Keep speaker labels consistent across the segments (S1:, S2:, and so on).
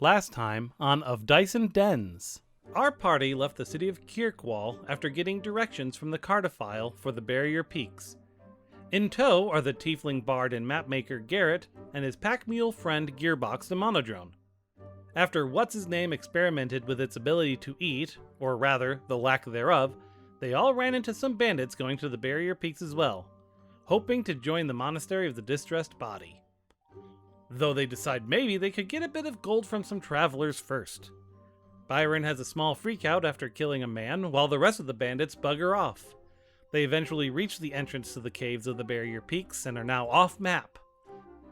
S1: Last time on Of Dice and Dens. Our party left the city of Kirkwall after getting directions from the Cardophile for the Barrier Peaks. In tow are the tiefling bard and mapmaker Garrett and his pack mule friend Gearbox the Monodrone. After What's-His-Name experimented with its ability to eat, or rather, the lack thereof, they all ran into some bandits going to the Barrier Peaks as well, hoping to join the Monastery of the Distressed Body. Though they decide maybe they could get a bit of gold from some travelers first. Byron has a small freakout after killing a man, while the rest of the bandits bugger off. They eventually reach the entrance to the caves of the Barrier Peaks and are now off map.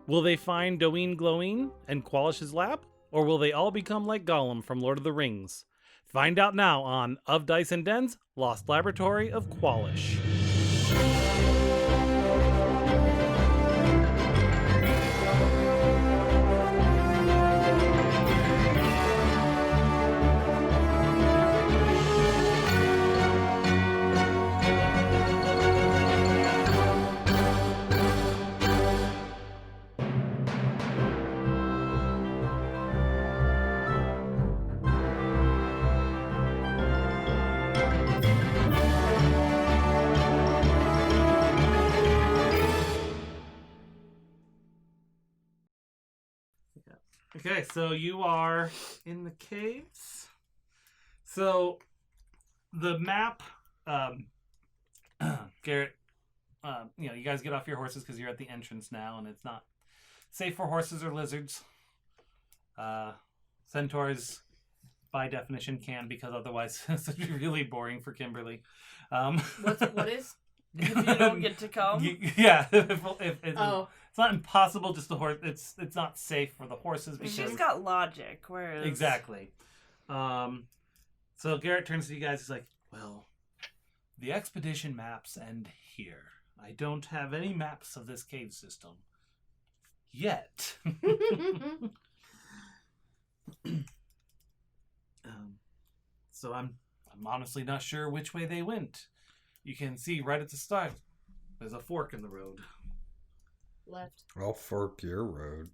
S1: Will they find Doeen Gloween and Qualish's lab? Or will they all become like Gollum from Lord of the Rings? Find out now on Of Dice and Dens, Lost Laboratory of Qualish. Okay, so you are in the caves. So the map, Garrett, you guys get off your horses because you're at the entrance now, and it's not safe for horses or lizards. Centaurs, by definition, can, because otherwise it's really boring for Kimberly.
S2: What is? If you don't get to come?
S1: Yeah. It's not impossible, just the horse. It's not safe for the horses because
S2: She's got logic. Whereas...
S1: Exactly. So Garrett turns to you guys. He's like, "Well, the expedition maps end here. I don't have any maps of this cave system yet." So I'm honestly not sure which way they went. You can see right at the start, there's a fork in the road.
S2: Left.
S3: I'll fork your road.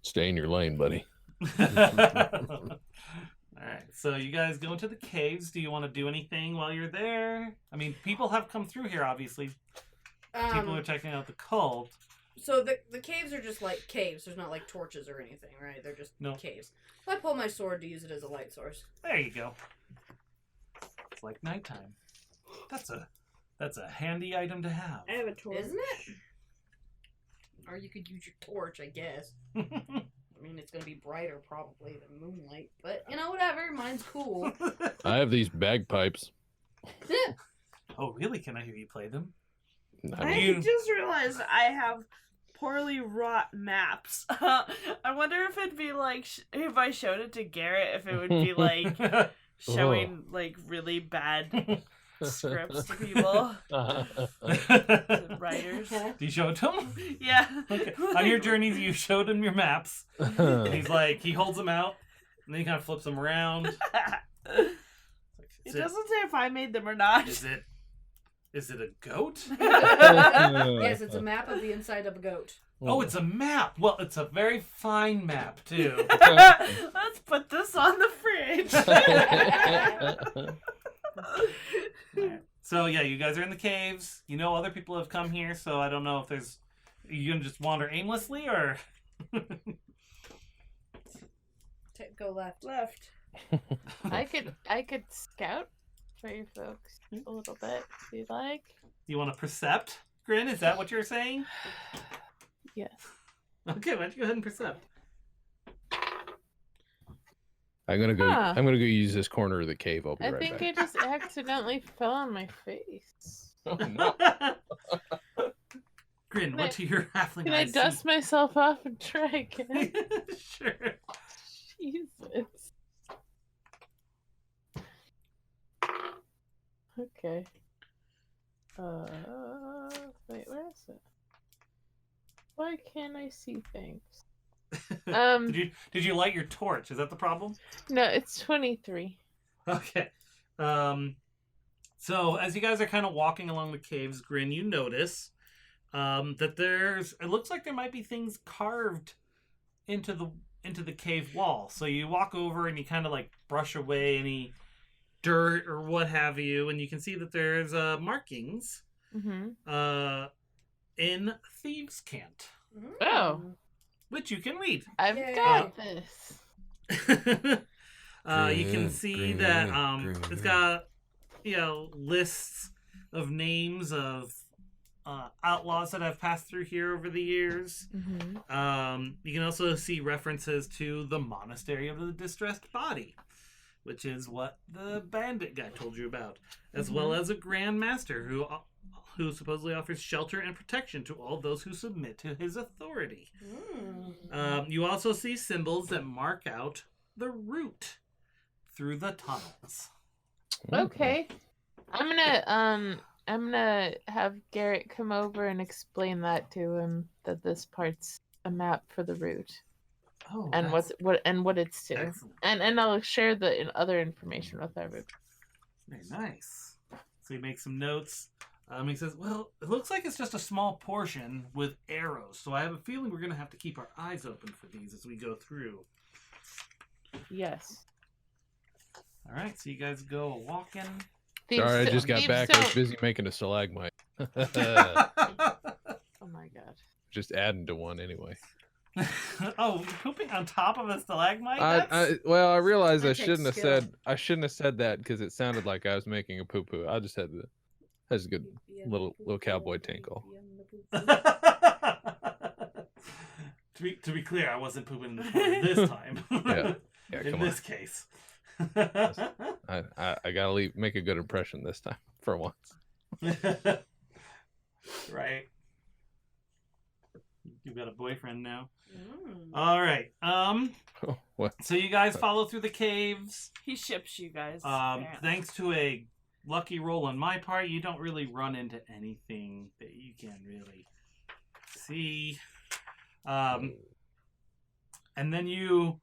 S4: Stay in your lane, buddy.
S1: Alright, so you guys go into the caves. Do you want to do anything while you're there? I mean, people have come through here, obviously. People are checking out the cult.
S2: So the caves are just like caves. There's not like torches or anything, right? They're just caves. I pull my sword to use it as a light source.
S1: There you go. It's like nighttime. That's a handy item to have.
S2: I have a torch. Isn't it? Or you could use your torch, I guess. I mean, it's going to be brighter probably than moonlight. But, whatever. Mine's cool.
S4: I have these bagpipes.
S1: Oh, really? Can I hear you play them?
S5: I just realized I have poorly wrought maps. I wonder if it'd be like, if I showed it to Garrett, if it would be like showing like really bad scripts to people. To writers.
S1: Do you show it to him?
S5: Yeah.
S1: Okay. On your journeys, you showed him your maps. And he's like, he holds them out, and then he kind of flips them around.
S5: It doesn't say if I made them or not.
S1: Is it a goat?
S2: Yes, it's a map of the inside of a goat.
S1: Oh, it's a map. Well, it's a very fine map, too.
S5: Let's put this on the fridge.
S1: So, yeah, you guys are in the caves. You know other people have come here, so I don't know if there's... Are you going to just wander aimlessly, or...
S2: Go left.
S5: Left.
S6: I could scout for you folks a little bit, if you'd like.
S1: You want to percept, Grin? Is that what you're saying?
S6: Yes.
S1: Okay, why don't you go ahead and percept?
S4: I'm gonna go use this corner of the cave. I'll be
S6: I
S4: right
S6: think
S4: back.
S6: I just accidentally fell on my face.
S4: Oh, no.
S1: Grin, what do your halfling
S6: Can I
S1: eyes
S6: dust
S1: see?
S6: myself off and try again?
S1: Sure.
S6: Jesus. Okay. Wait, where is it? Why can't I see things?
S1: Did you light your torch? Is that the problem?
S6: No, it's 23.
S1: Okay. So as you guys are kind of walking along the caves, Grin, you notice that it looks like there might be things carved into the cave wall. So you walk over and you kind of like brush away any dirt or what have you, and you can see that there's markings in Thieves' Cant,
S6: Oh.
S1: which you can read.
S6: I've
S2: Yay.
S6: got this.
S1: You can see that it's got lists of names of outlaws that have passed through here over the years. You can also see references to the Monastery of the Distressed Body, which is what the bandit guy told you about, as well as a Grand Master who supposedly offers shelter and protection to all those who submit to his authority. You also see symbols that mark out the route through the tunnels.
S6: Okay. I'm gonna have Garrett come over and explain that to him, that this part's a map for the route.
S1: Oh,
S6: And what it's to.
S1: excellent.
S6: And I'll share the other information with everyone.
S1: Very nice. So he makes some notes. He says, well, it looks like it's just a small portion with arrows, so I have a feeling we're going to have to keep our eyes open for these as we go through.
S6: Yes.
S1: All right, so you guys go walking.
S4: Sorry, I just got back. I was busy making a stalagmite.
S6: Oh my god.
S4: Just adding to one anyway.
S1: Oh, you're pooping on top of a stalagmite?
S4: I realized
S2: That
S4: I
S2: takes
S4: shouldn't have
S2: skill.
S4: said that because it sounded like I was making a poo poo. I just had that's a good little cowboy tinkle.
S1: To be clear, I wasn't pooping in the toilet this time.
S4: Yeah,
S1: In
S4: come
S1: this case.
S4: I gotta make a good impression this time for once.
S1: Right. You've got a boyfriend now. All right.
S4: What?
S1: So you guys follow through the caves.
S5: He ships you guys.
S1: Thanks to a lucky roll on my part, you don't really run into anything that you can really see. And then you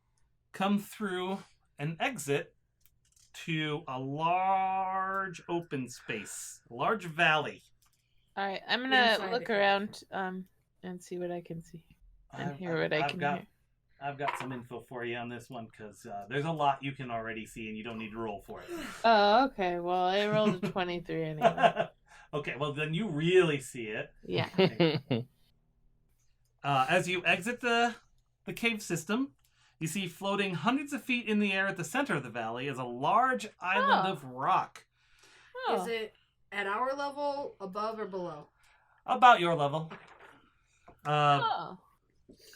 S1: come through an exit to a large open space, a large valley.
S6: All right, I'm gonna
S2: Inside
S6: look
S2: the
S6: around and see what I can see and hear what I can hear.
S1: I've got some info for you on this one because there's a lot you can already see and you don't need to roll for it.
S6: Oh, okay. Well, I rolled a 23 anyway.
S1: Okay, well then you really see it.
S6: Yeah.
S1: As you exit the cave system, you see floating hundreds of feet in the air at the center of the valley is a large island of rock.
S6: Oh.
S2: Is it at our level, above, or below?
S1: About your level.
S6: Oh.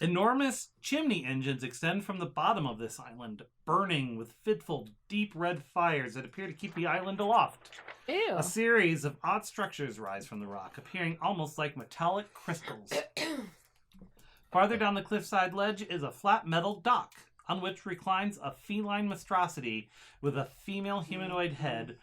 S1: Enormous chimney engines extend from the bottom of this island, burning with fitful, deep red fires that appear to keep the island aloft.
S6: Ew.
S1: A series of odd structures rise from the rock, appearing almost like metallic crystals. Farther down the cliffside ledge is a flat metal dock, on which reclines a feline monstrosity with a female humanoid head,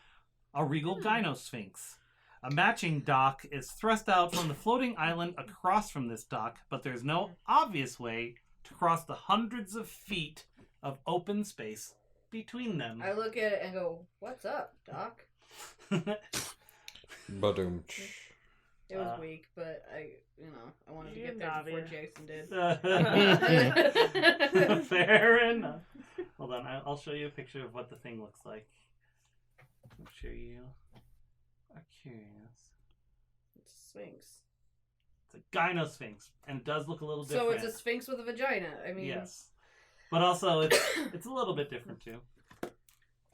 S1: a regal gynosphinx. A matching dock is thrust out from the floating island across from this dock, but there's no obvious way to cross the hundreds of feet of open space between them.
S2: I look at it and go, "What's up, Doc?"
S3: Ba-doom.
S2: It was weak, but I wanted to
S5: You
S2: get there before
S5: Navi.
S2: Jason did.
S1: Fair enough. Hold on, I'll show you a picture of what the thing looks like. I'm sure you are curious.
S2: It's a sphinx.
S1: It's a gynosphinx, and it does look a little
S2: So
S1: different.
S2: it's a sphinx with a vagina. I mean,
S1: Yes. But also, it's a little bit different, too.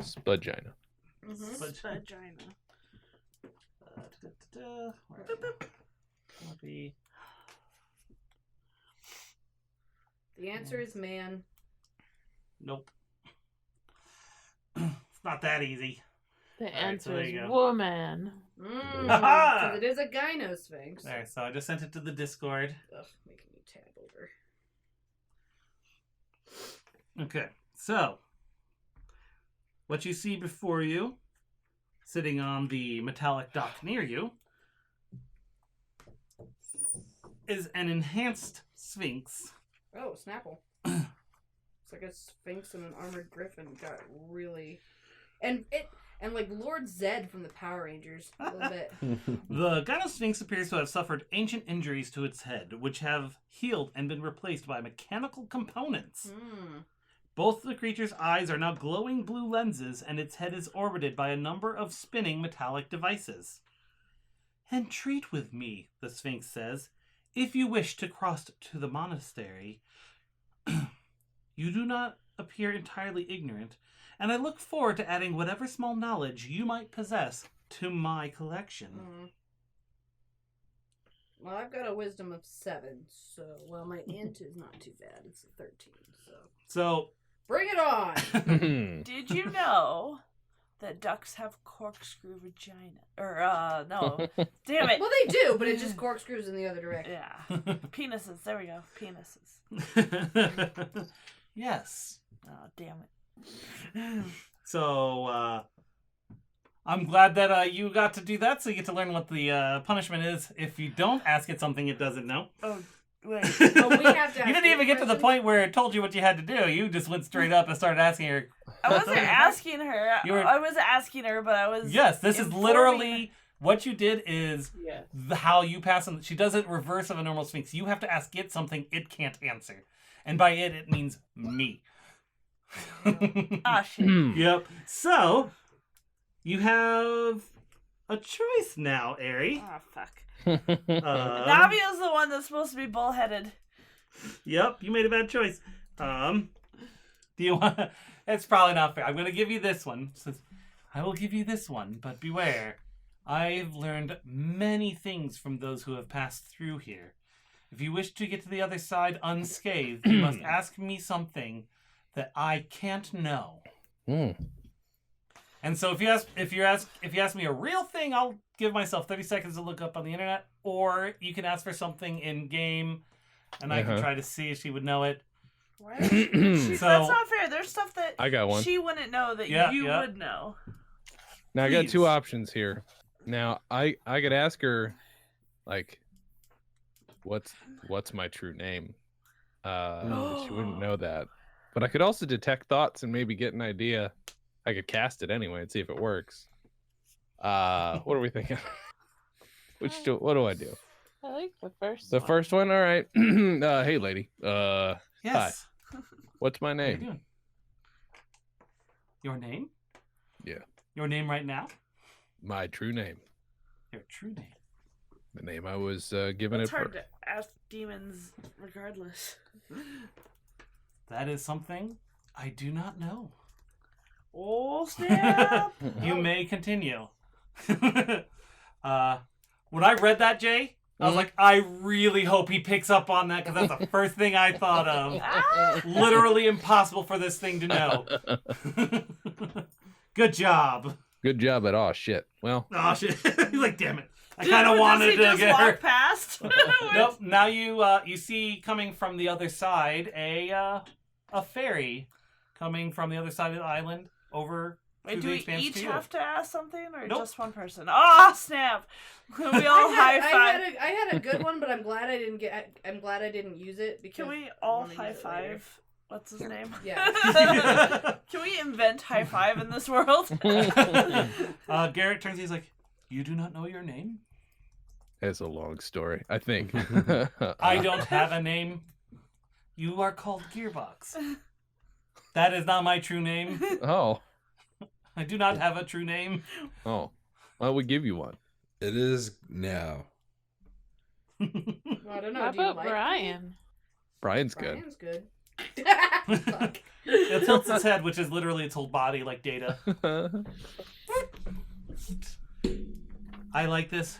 S4: Spudgina.
S2: mhm.
S1: But,
S5: Vagina.
S1: where will it be?
S2: The answer is man.
S1: Nope. It's not that easy.
S6: The
S1: right,
S6: answer
S1: so there
S6: is
S1: you go.
S6: woman.
S1: Aha!
S2: Because it is a gynosphinx.
S1: There, so I just sent it to the Discord.
S2: Ugh, making me tab over.
S1: Okay, so what you see before you, sitting on the metallic dock near you, is an enhanced sphinx.
S2: Oh, Snapple. It's like a sphinx and an armored griffin got really And like Lord Zed from the Power Rangers a little bit.
S1: The Gynosphinx appears to have suffered ancient injuries to its head, which have healed and been replaced by mechanical components. Both the creature's eyes are now glowing blue lenses, and its head is orbited by a number of spinning metallic devices. "Entreat with me," the Sphinx says, "if you wish to cross to the monastery. You do not appear entirely ignorant, and I look forward to adding whatever small knowledge you might possess to my collection."
S2: Well, I've got a wisdom of 7, so my int is not too bad. It's a 13,
S1: So
S2: bring it on.
S5: Did you know that ducks have corkscrew vagina? Or, no. Damn it.
S2: Well, they do, but it just corkscrews in the other direction.
S5: Yeah. Penises. There we go. Penises.
S1: Yes.
S5: Oh, damn it.
S1: So, I'm glad that you got to do that, so you get to learn what the punishment is if you don't ask it something it doesn't know.
S5: Oh, wait.
S2: Oh, we have to
S1: You didn't even get to the point where it told you what you had to do. You just went straight up and started asking her.
S5: I wasn't asking her.
S1: You were-
S5: I was asking her, but I was.
S1: Yes, this is
S5: informing
S1: literally what you did is
S6: Yeah.
S1: how you pass on. She does it reverse of a normal Sphinx. You have to ask it something it can't answer. And by it means me.
S5: Ah, shit.
S1: Yep. So, you have a choice now, Ari.
S5: Oh, fuck.
S1: Navia.
S5: Navia's the one that's supposed to be bullheaded.
S1: Yep, you made a bad choice. Do you want? It's probably not fair. I'm going to give you this one. It says, I will give you this one, but beware. I've learned many things from those who have passed through here. If you wish to get to the other side unscathed, you must ask me something that I can't know. And so if you ask me a real thing, I'll give myself 30 seconds to look up on the internet, or you can ask for something in game, and I can try to see if she would know it.
S5: What? That's not fair. There's stuff that
S4: I got one.
S5: she wouldn't know that you would know.
S4: Now I got
S1: Please.
S4: two options here. Now I could ask her, like, what's my true name? She wouldn't know that. But I could also detect thoughts and maybe get an idea. I could cast it anyway and see if it works. What are we thinking? What do I do?
S6: I like the first
S4: The
S6: one.
S4: first one, all right. Hey, lady.
S1: Yes.
S4: What's my
S1: How you
S4: name?
S1: doing? Your name?
S4: Yeah.
S1: Your name right now?
S4: My true name.
S1: Your true name.
S4: The name I was given
S5: It's
S4: at
S5: hard
S4: birth.
S5: to ask demons regardless.
S1: That is something I do not know.
S5: Oh, snap!
S1: You may continue. When I read that, Jay, I was like, I really hope he picks up on that, because that's the first thing I thought of. Literally impossible for this thing to know. Good job.
S4: Good job at all shit. Well,
S1: Oh shit! He's like, damn it! I
S5: Dude,
S1: kind of
S5: but
S1: wanted
S5: does he
S1: to
S5: just
S1: get
S5: walk
S1: her.
S5: past?
S1: Nope. Now you see coming from the other side a fairy coming from the other side of the island over.
S5: Wait,
S1: through
S5: do
S1: the
S5: we
S1: expanse
S5: each
S1: to you.
S5: have to ask something, or
S1: Nope.
S5: just one person? Oh, snap! We all high five.
S2: I had a good one, but I'm glad I didn't use it because.
S5: Can we
S2: I
S5: all
S2: wanna use
S5: high
S2: it later.
S5: five? What's his name?
S2: Yeah.
S5: Can we invent high five in this world?
S1: Garrett turns. He's like, "You do not know your name?
S4: it's a long story, I think.
S1: I don't have a name. You are called Gearbox. That is not my true name.
S4: Oh.
S1: I do not have a true name."
S4: Oh. Well, we give you one.
S3: It is now.
S2: Well, I don't know.
S6: How
S2: do you
S6: about
S2: like
S6: Brian?
S4: Brian's good.
S2: Brian's good. Fuck.
S1: It tilts its head, which is literally its whole body, like Data. I like this.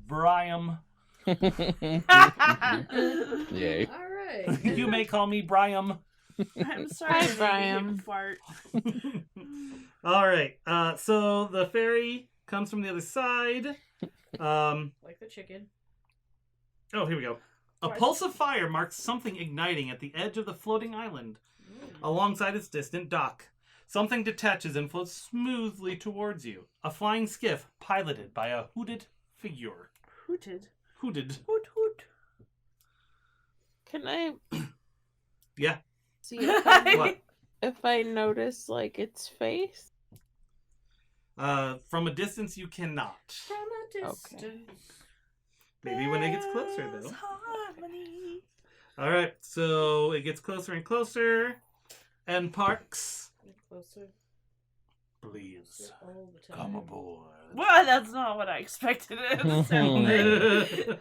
S1: Brian.
S4: Yay.
S2: All right.
S1: You may call me Brian.
S5: I'm sorry,
S6: Hi,
S5: I made
S6: Brian.
S5: him fart.
S1: All right. So the fairy comes from the other side.
S2: Like the chicken.
S1: Oh, here we go. A pulse of fire marks something igniting at the edge of the floating island, alongside its distant dock. Something detaches and floats smoothly towards you. A flying skiff piloted by a hooded figure.
S5: Hooted.
S1: Hooded.
S5: Hoot hoot.
S6: Can I
S1: Yeah.
S6: see if I,
S1: What?
S6: if I notice like its face?
S1: From a distance, you cannot.
S2: From a distance.
S1: Maybe when it gets closer,
S5: There's
S1: though.
S5: harmony.
S1: All right, so it gets closer and closer, and Parks,
S2: Get closer
S1: please
S2: all the time.
S1: come aboard.
S5: Well, that's not what I expected it to sound like.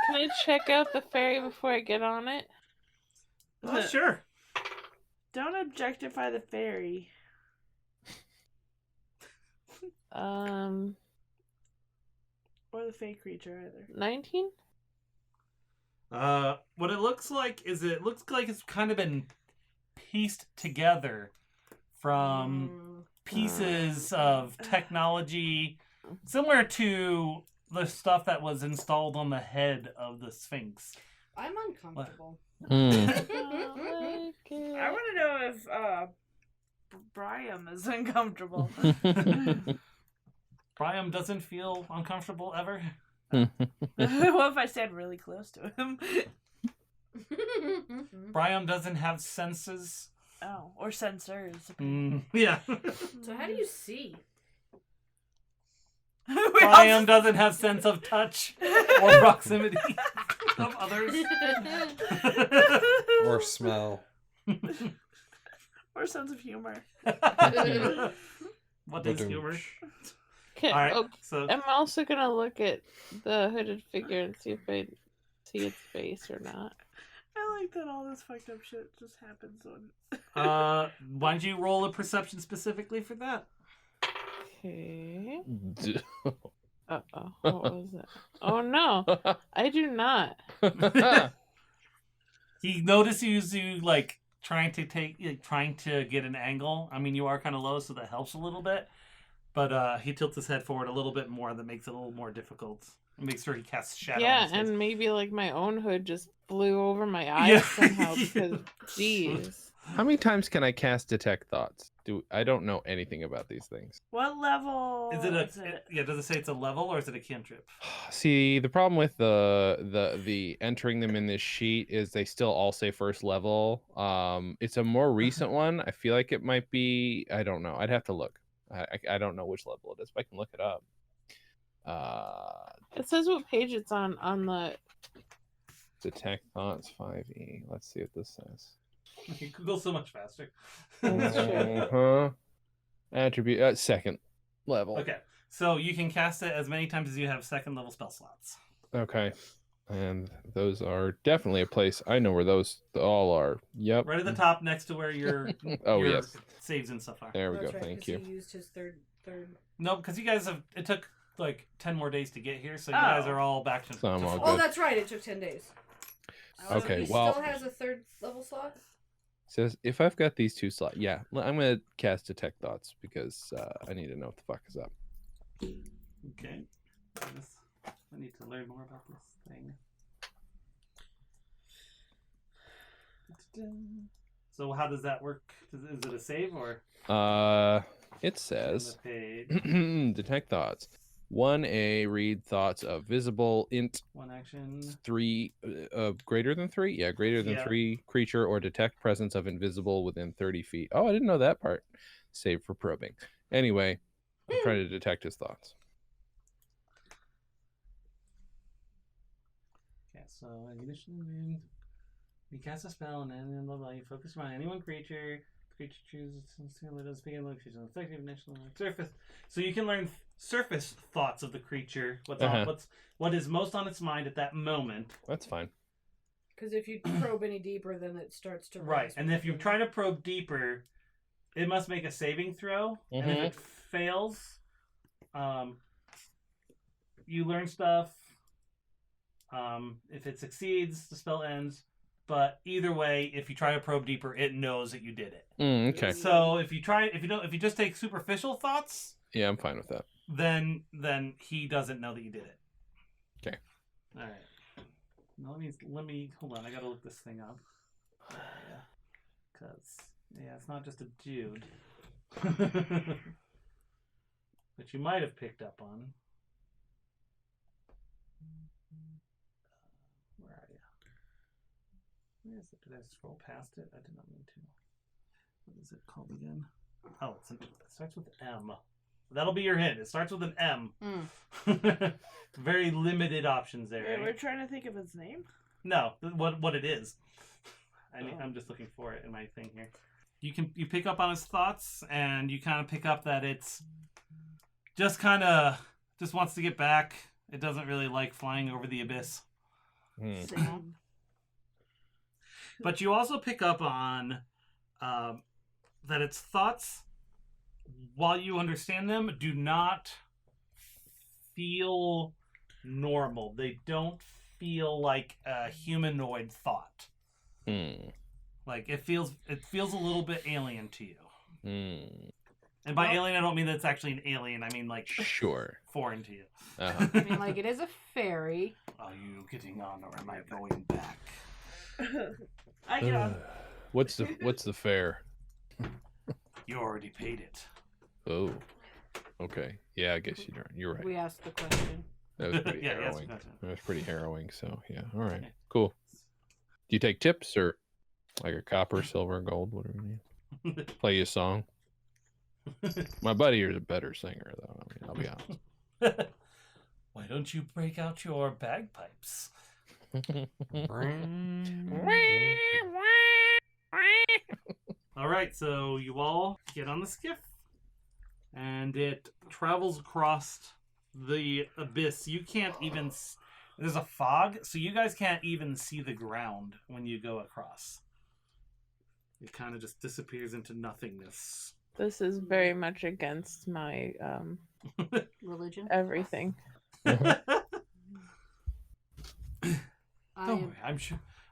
S6: Can I check out the ferry before I get on it?
S1: Sure.
S5: Don't objectify the fairy.
S6: Um,
S5: Or the fake creature either.
S6: 19?
S1: What it looks like is it's kind of been pieced together from pieces of technology similar to the stuff that was installed on the head of the Sphinx.
S2: I'm uncomfortable.
S4: Hmm.
S6: I like it.
S5: I want to know if Brian is uncomfortable.
S1: Priam doesn't feel uncomfortable ever.
S5: What if I stand really close to him?
S1: Priam doesn't have senses.
S5: Oh, or sensors.
S1: Yeah.
S2: So how do you see?
S1: Priam doesn't have sense of touch or proximity of others.
S3: Or smell.
S5: Or sense of humor.
S1: What is humor?
S6: Okay,
S1: All right,
S6: oh,
S1: so
S6: I'm also gonna look at the hooded figure and see if I see its face or not.
S5: I like that all this fucked up shit just happens on.
S1: why don't you roll a perception specifically for that?
S6: Okay. Uh-oh. What was that? Oh no, I do not.
S1: He notices you like trying to get an angle. I mean, you are kind of low, so that helps a little bit. But he tilts his head forward a little bit more. That makes it a little more difficult. It makes sure he casts shadow.
S6: Yeah,
S1: on his face.
S6: and maybe like my own hood just flew over my eyes
S1: Yeah.
S6: somehow because, jeez.
S4: How many times can I cast detect thoughts? I don't know anything about these things.
S5: What level
S1: Is it yeah? Does it say it's a level or is it a cantrip?
S4: See, the problem with the entering them in this sheet is they still all say first level. It's a more recent one. I feel like it might be. I don't know. I'd have to look. I don't know which level it is, but I can look it up.
S6: It says what page it's on the.
S4: Detect thoughts 5e. Let's see what this says.
S1: Google so much faster.
S6: That's true.
S4: Uh-huh. Attribute second level.
S1: Okay, so you can cast it as many times as you have second level spell slots.
S4: Okay. And those are definitely a place. I know where those all are. Yep.
S1: Right at the top, next to where your
S4: Oh,
S1: your
S4: yes.
S1: saves and stuff are.
S4: There we
S2: That's
S4: go.
S2: right,
S4: Thank
S2: 'cause
S4: you.
S2: He used his third.
S1: No, because you guys have. It took like 10 more days to get here, so you guys
S5: Oh.
S1: are all back to.
S4: So I'm all
S2: Oh,
S4: good.
S2: that's right. It took 10 days.
S4: Okay,
S2: He
S4: well-
S2: still has a third level slot.
S4: Says if I've got these two slots, yeah, I'm gonna cast detect thoughts because I need to know what the fuck is up.
S1: Okay. I need to learn more about this thing. So how does that work? Is it a save or
S4: It
S1: on
S4: says
S1: the page?
S4: detect thoughts. 1A, read thoughts of visible int
S1: One action.
S4: 3 greater than 3, yeah, greater than
S1: Yeah.
S4: 3 creature, or detect presence of invisible within 30 feet. Oh, I didn't know that part. Save for probing. Anyway, I'm trying to detect his thoughts.
S1: Okay, so initially you cast a spell and then blah blah. You focus on any one creature. Creature chooses to speak in location effective initially surface. So you can learn surface thoughts of the creature. What is most on its mind at that moment.
S4: That's fine.
S2: Because if you probe any deeper, then it starts to
S1: Right,
S2: rise
S1: and if you're trying to probe deeper, it must make a saving throw, and if it fails, you learn stuff. If it succeeds, the spell ends. But either way, if you try to probe deeper, it knows that you did it.
S4: Okay.
S1: So if you just take superficial thoughts,
S4: Yeah, I'm fine with that.
S1: then he doesn't know that you did it.
S4: Okay.
S1: All right. Now let me hold on. I gotta look this thing up. Cause it's not just a Jude. Which you might have picked up on. Where are you? Where is it? Did I scroll past it? I did not mean to. What is it called again? Oh, it starts with M. That'll be your hint. It starts with an M.
S2: Mm.
S1: Very limited options there.
S5: Wait,
S1: eh?
S5: we're trying to think of his name.
S1: No, what it is. I'm just looking for it in my thing here. You pick up on his thoughts, and you kind of pick up that it's just wants to get back. It doesn't really like flying over the abyss.
S2: Same.
S1: But you also pick up on that its thoughts, while you understand them, do not feel normal. They don't feel like a humanoid thought. Like it feels a little bit alien to you. And by alien, I don't mean that it's actually an alien. I mean like
S4: Sure.
S1: foreign to you.
S4: Uh-huh.
S2: I mean, like, it is a fairy.
S1: Are you getting on, or am I going back?
S5: I get on.
S4: What's the fare?
S1: You already paid it.
S4: Oh. Okay. Yeah, I guess you're right.
S2: We asked the question.
S4: That was pretty
S1: Yeah, yes,
S4: harrowing.
S1: that's it.
S4: That was pretty harrowing. So yeah. All right. Cool. Do you take tips or like a copper, silver, gold, whatever you need? Play you a song. My buddy here's a better singer though. I mean, I'll be honest.
S1: Why don't you break out your bagpipes? All right, so you all get on the skiff, and it travels across the abyss. You can't even. There's a fog, so you guys can't even see the ground when you go across. It kind of just disappears into nothingness.
S6: This is very much against my
S2: Religion?
S6: everything.
S2: I
S1: Don't worry,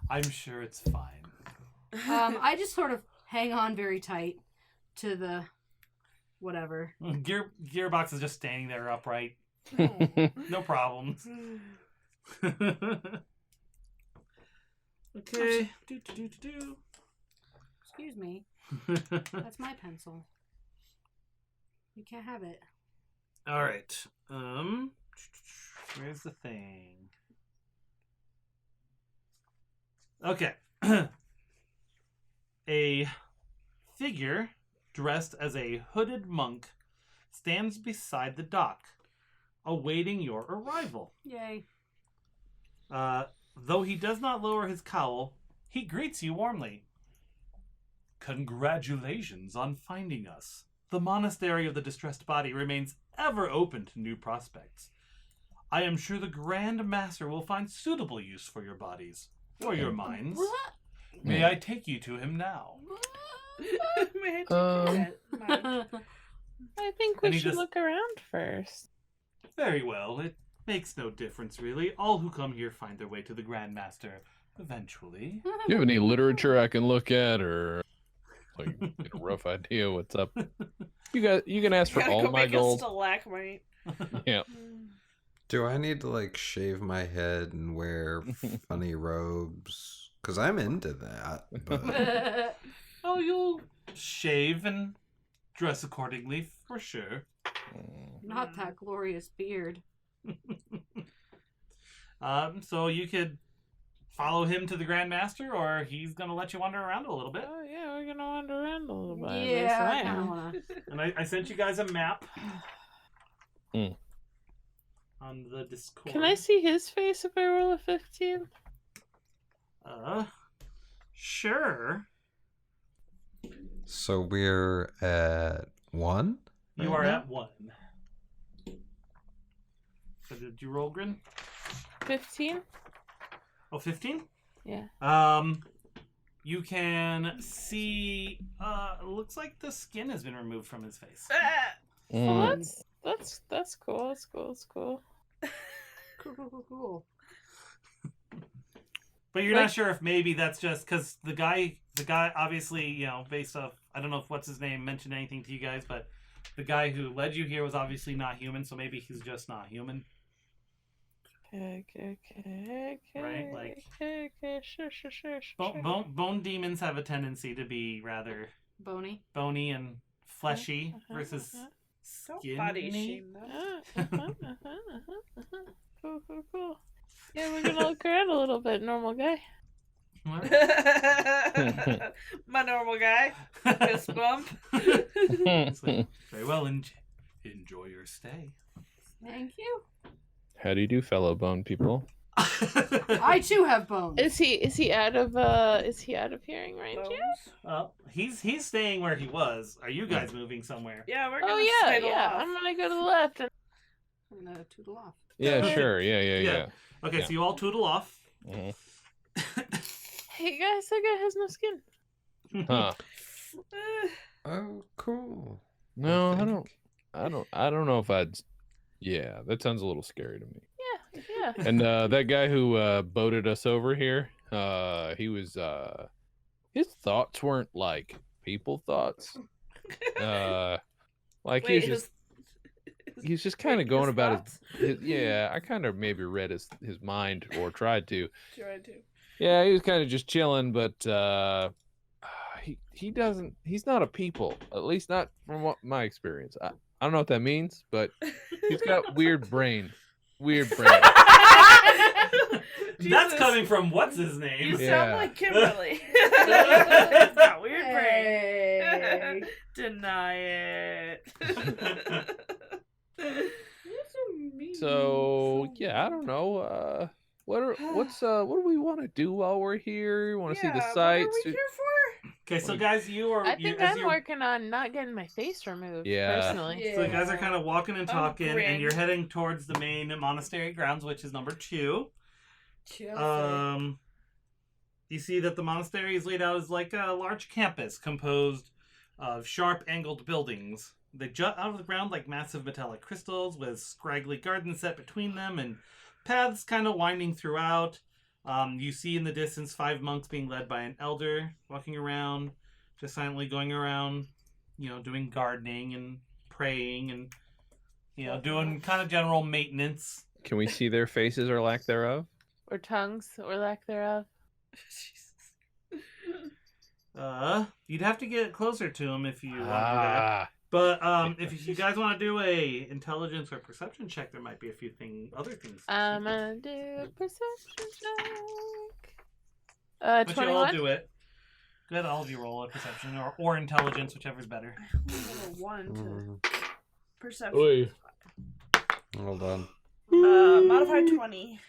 S1: I'm sure it's fine.
S2: I just sort of hang on very tight to the whatever.
S1: Gearbox is just standing there upright.
S5: Oh.
S1: No problems. Okay. Do.
S2: Excuse me. That's my pencil. You can't have it.
S1: All right. Where's the thing? Okay. A figure dressed as a hooded monk stands beside the dock, awaiting your arrival.
S2: Yay.
S1: Though he does not lower his cowl, he greets you warmly. Congratulations on finding us. The monastery of the distressed body remains ever open to new prospects. I am sure the Grand Master will find suitable use for your bodies, or your minds. May I take you to him now?
S5: May I take that? Mine.
S6: I think we
S1: And he
S6: should
S1: just-
S6: look around first.
S1: Very well, it makes no difference really. All who come here find their way to the Grand Master eventually.
S4: Do you have any literature I can look at, or like get a rough idea what's up? You can ask for
S5: Gotta
S4: all
S5: go
S4: my
S5: make
S4: gold.
S5: a stalagmite.
S4: Yeah.
S3: Do I need to like shave my head and wear funny robes? Because I'm into that. But
S1: Oh, you'll shave and dress accordingly for sure.
S2: Not that glorious beard.
S1: So you could follow him to the Grand Master, or he's gonna let you wander around a little bit.
S6: Oh yeah, we're gonna wander around a little bit. At least
S2: Yeah,
S6: I
S2: I kind of
S6: am.
S2: want to.
S1: And I sent you guys a map
S4: Mm.
S1: on the Discord.
S6: Can I see his face if I roll a 15?
S1: Sure.
S3: so we're at 1?
S1: You are at 1. So did you roll, Grin?
S6: 15?
S1: Oh, 15?
S6: Yeah.
S1: You can see, looks like the skin has been removed from his face.
S5: Ah!
S6: Well, that's cool. That's cool. That's cool.
S2: Cool.
S1: But you're
S6: Like-
S1: not sure if maybe that's just because the guy obviously, you know, based off, I don't know if what's his name mentioned anything to you guys, but the guy who led you here was obviously not human, so maybe he's just not human.
S6: Okay.
S1: Right, like-
S6: Okay. Sure.
S1: Bone demons have a tendency to be rather
S2: Bony.
S1: bony and fleshy versus
S5: Don't
S1: skinny.
S5: body shame them.
S6: Cool. Yeah, we're gonna look around a little bit, normal guy.
S5: My normal guy. Fist bump.
S1: It's like, very well, enjoy your stay.
S2: Thank you.
S4: How do you do, fellow bone people?
S2: I too have bones.
S6: Is he out of hearing range yet?
S1: He's staying where he was. Are you guys moving somewhere?
S5: Yeah, we're gonna
S6: Oh yeah,
S5: sidle
S6: yeah.
S5: off.
S6: I'm gonna go to the left. And...
S2: I'm gonna tootle off.
S4: Yeah, sure. Yeah.
S1: Okay,
S4: Yeah.
S1: so you all tootle off.
S4: Mhm.
S6: Hey guys, that guy has no skin.
S4: Huh.
S3: Oh, cool.
S4: No, I
S3: think.
S4: don't. I don't know if I'd. Yeah, that sounds a little scary to me.
S6: Yeah.
S4: And that guy who boated us over here, he was his thoughts weren't like people thoughts. Like
S5: Wait,
S4: he's just kind of going about
S5: thoughts?
S4: his yeah. I kind of maybe read his mind or tried to.
S5: Tried to.
S4: Yeah, he was kind of just chilling, but he doesn't. He's not a people, at least not from what my experience. I don't know what that means, but he's got weird brain. Weird brain.
S1: That's
S5: Jesus.
S1: coming from what's his name?
S5: You
S4: Yeah.
S5: sound like Kimberly. It's got weird
S2: Hey.
S5: brain. Deny it.
S4: So yeah, I don't know. What do we want to do while we're here? Want to see the
S5: What
S4: sights?
S5: are we here for?
S1: Okay, so guys, you are.
S6: I
S1: you,
S6: think
S1: as
S6: I'm
S1: you're-
S6: working on not getting my face removed.
S4: Yeah.
S6: Personally.
S1: So you guys are kind of walking and talking, and
S5: grin.
S1: you're heading towards the main monastery grounds, which is number 2. You see that the monastery is laid out as like a large campus composed of sharp angled buildings. They jut out of the ground like massive metallic crystals with scraggly gardens set between them and paths kind of winding throughout. You see in the distance 5 monks being led by an elder walking around, just silently going around, doing gardening and praying and, doing kind of general maintenance.
S4: Can we see their faces or lack thereof?
S6: Or tongues, or lack thereof.
S1: You'd have to get closer to them if you want to do that. But if you guys want to do a intelligence or perception check, there might be a few other things.
S6: I'm gonna do a perception check.
S1: But you'll all
S6: 21.
S1: do it. Go ahead, all of you roll a perception or intelligence, whichever's better.
S5: One to
S3: Mm,
S5: perception.
S4: Oy.
S3: hold on.
S5: Modified 20.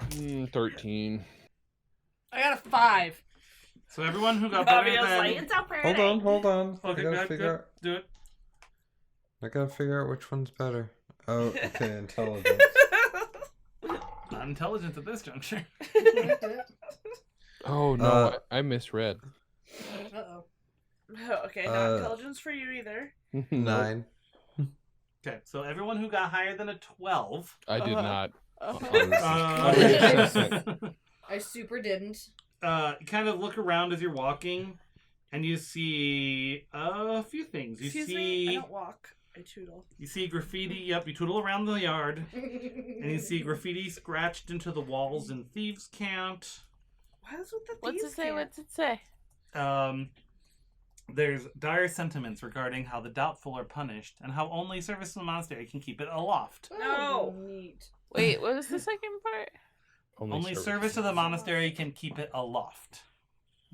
S4: 13.
S2: I got a 5.
S1: So everyone who got better
S5: Bobby was like,
S1: than...
S5: it's a party.
S3: Hold on.
S1: Okay,
S3: I
S1: go
S3: gotta
S1: ahead,
S3: figure out.
S1: do it.
S3: I gotta figure out which one's better. Oh, okay, intelligence.
S1: Not intelligence at this juncture.
S4: Oh no, I misread.
S2: Uh-oh.
S5: Okay, not intelligence for you either.
S3: 9.
S1: Okay, so everyone who got higher than a 12...
S4: I did not.
S2: I super didn't.
S1: You kind of look around as you're walking, and you see a few things. You
S5: Excuse
S1: see,
S5: me, I don't walk. I tootle.
S1: You see graffiti. Yep, you tootle around the yard, and you see graffiti scratched into the walls in thieves' cant.
S5: What's with the
S6: What's it
S5: thieves'
S6: say?
S5: camp?
S6: What's it say?
S1: There's dire sentiments regarding how the doubtful are punished, and how only service to the monastery can keep it aloft.
S5: No.
S2: Neat.
S6: Wait, what was the second part?
S1: Only service to the monastery can keep it aloft.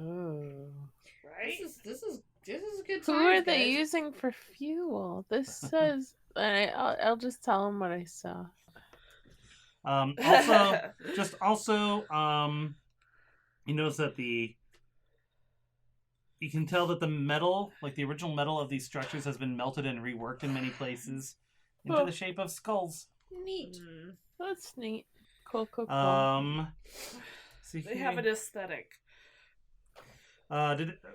S6: Oh.
S5: Right?
S2: This is good.
S6: Who
S2: times,
S6: are they
S2: guys.
S6: using for fuel? This says. I'll just tell them what I saw.
S1: You notice that you can tell that the metal, like the original metal of these structures, has been melted and reworked in many places into the shape of skulls.
S2: Neat.
S6: That's neat. Cool.
S1: See
S5: They
S1: here.
S5: have an aesthetic.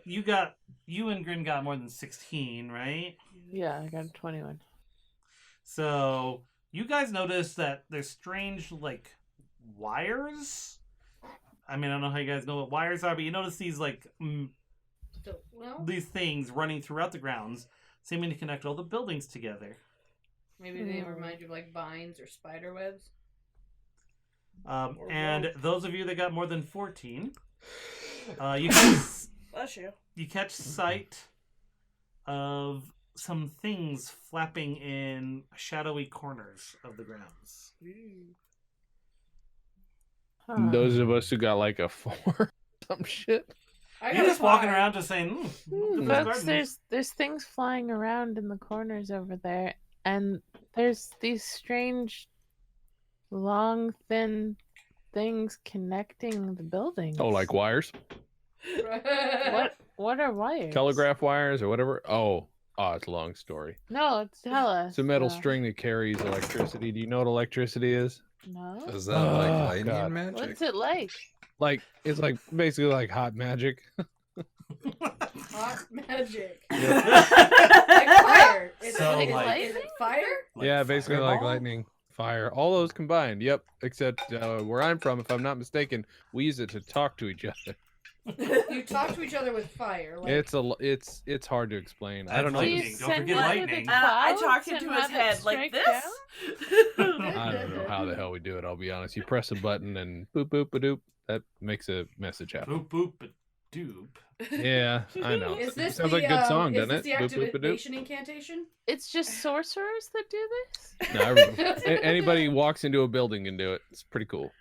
S1: You and Grin got more than 16, right?
S6: Yeah, I got a 21.
S1: So you guys notice that there's strange like wires. I mean, I don't know how you guys know what wires are, but you notice these like these things running throughout the grounds, seeming to connect all the buildings together.
S2: Maybe they remind you of like vines or spider webs.
S1: And those of you that got more than 14, you
S5: Bless you.
S1: catch sight of some things flapping in shadowy corners of the grounds.
S6: Huh.
S4: Those of us who got like a 4, some shit.
S1: You're just walking around just saying, look at this
S6: Folks,
S1: garden.
S6: there's things flying around in the corners over there. and there's these strange, long, thin things connecting the buildings.
S4: Oh, like wires,
S6: What are wires?
S4: telegraph wires, or whatever. Oh, it's a long story.
S6: No, tell us.
S4: It's a metal string that carries electricity. Do you know what electricity is?
S6: No.
S3: Is that like
S4: Oh,
S3: lightning
S4: God.
S3: magic?
S6: What's it like?
S4: Like it's like basically like hot magic.
S2: Hot magic.
S4: Yeah.
S2: Like fire. Is,
S1: So,
S2: it,
S1: like-
S2: is it fire?
S4: Yeah, basically like
S1: fireball?
S4: lightning, fire, all those combined. Yep, except where I'm from, if I'm not mistaken, we use it to talk to each other.
S2: You talk to each other with fire. Like,
S4: It's hard to explain. I
S1: That's
S4: don't know.
S6: Do you
S1: lightning. Don't
S6: send
S1: forget
S6: it to
S1: lightning.
S6: the
S5: I
S6: clouds
S5: talk
S6: and
S5: into his
S6: have it
S5: head like
S6: strike
S5: this.
S4: I don't know how the hell we do it. I'll be honest. You press a button and boop boop ba doop. That makes a message happen.
S1: Boop boop ba doop.
S4: Yeah, I know.
S2: Is this
S4: Sounds
S2: the,
S4: like a good song,
S2: is
S4: doesn't
S2: this
S4: it?
S2: the
S4: Boop boop ba doop.
S2: activation incantation?
S6: It's just sorcerers that do this?
S4: No, anybody walks into a building can do it. It's pretty cool.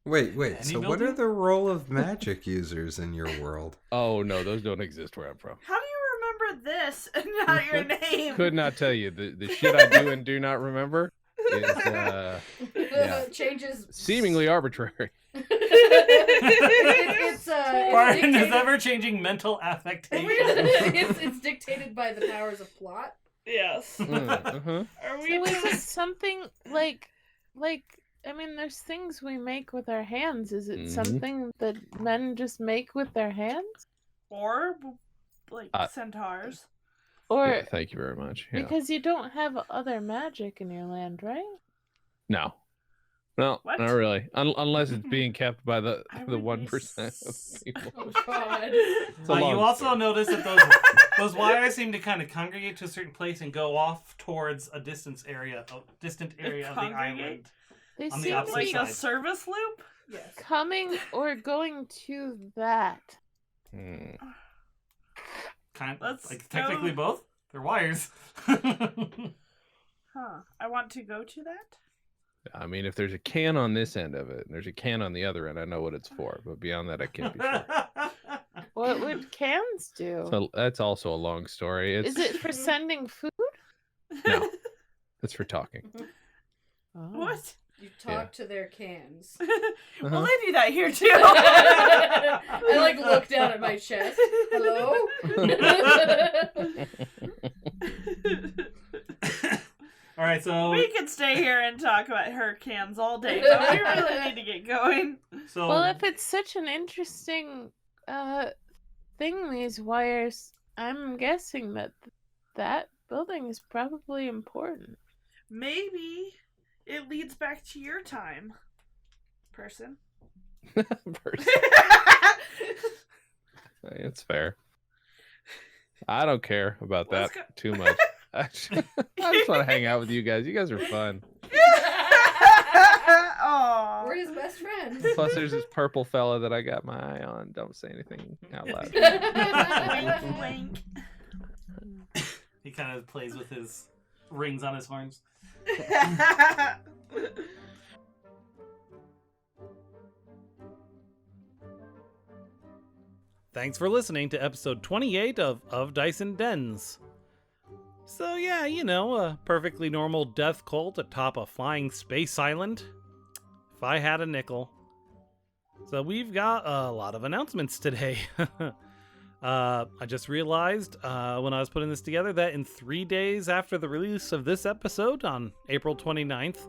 S3: Wait.
S1: Any
S3: So what are
S1: building?
S3: the role of magic users in your world?
S4: Oh no, those don't exist where I'm from.
S5: How do you remember this and not your name?
S4: Could not tell you the shit I do and do not remember is Yeah.
S2: Changes.
S4: seemingly arbitrary.
S2: It's
S1: Brian is
S2: dictated-
S1: ever changing mental affectation.
S2: it's dictated by the powers of plot.
S5: Yes.
S4: Uh-huh.
S5: Are we
S6: So is
S5: doing
S6: it something like I mean, there's things we make with our hands. Is it
S4: Mhm.
S6: something that men just make with their hands?
S5: or like
S4: Uh,
S5: centaurs?
S6: Or
S4: Yeah, thank you very much. Yeah.
S6: because you don't have other magic in your land, right?
S4: No,
S5: What?
S4: not really. Unless it's being kept by the
S5: I
S4: the
S5: would be
S4: 1% of people.
S2: Oh God.
S4: It's a
S1: You
S4: long
S1: also
S4: story.
S1: notice that those wires seem to kind of congregate to a certain place and go off towards a distant area of the
S5: Congregate?
S1: island.
S6: They
S1: On the
S6: seem
S1: opposite
S6: to be
S5: Like a
S1: side.
S5: service loop?
S2: Yes.
S6: coming or going to that.
S4: Hmm.
S1: Kind
S5: Let's
S1: like technically
S5: go.
S1: both. They're wires.
S5: Huh. I want to go to that?
S4: I mean, if there's a can on this end of it and there's a can on the other end, I know what it's for. But beyond that, I can't be sure.
S6: What would cans do?
S4: So that's also a long story. It's
S6: Is it for sending food?
S4: No. It's for talking.
S6: Oh.
S5: What?
S2: You talk to their cans.
S4: Uh-huh.
S5: Well, they do that here too.
S2: I like look down at my chest. Hello.
S1: All right, so
S5: We could stay here and talk about her cans all day, but we really need to get going.
S6: Well, if it's such an interesting thing, these wires, I'm guessing that building is probably important.
S5: Maybe it leads back to your time, person.
S4: Person. It's fair. I don't care about that
S5: Let's go.
S4: too much. I just want to hang out with you guys. You guys are fun.
S5: Aww.
S2: We're his best friends.
S4: Plus, there's this purple fella that I got my eye on. Don't say anything out loud.
S5: Wink, wink.
S1: he kind of plays with his rings on his horns. Thanks for listening to episode 28 of Dice and Dens. So yeah, you know, a perfectly normal death cult atop a flying space island. If I had a nickel. So we've got a lot of announcements today. I just realized when I was putting this together that in 3 days after the release of this episode on April 29th,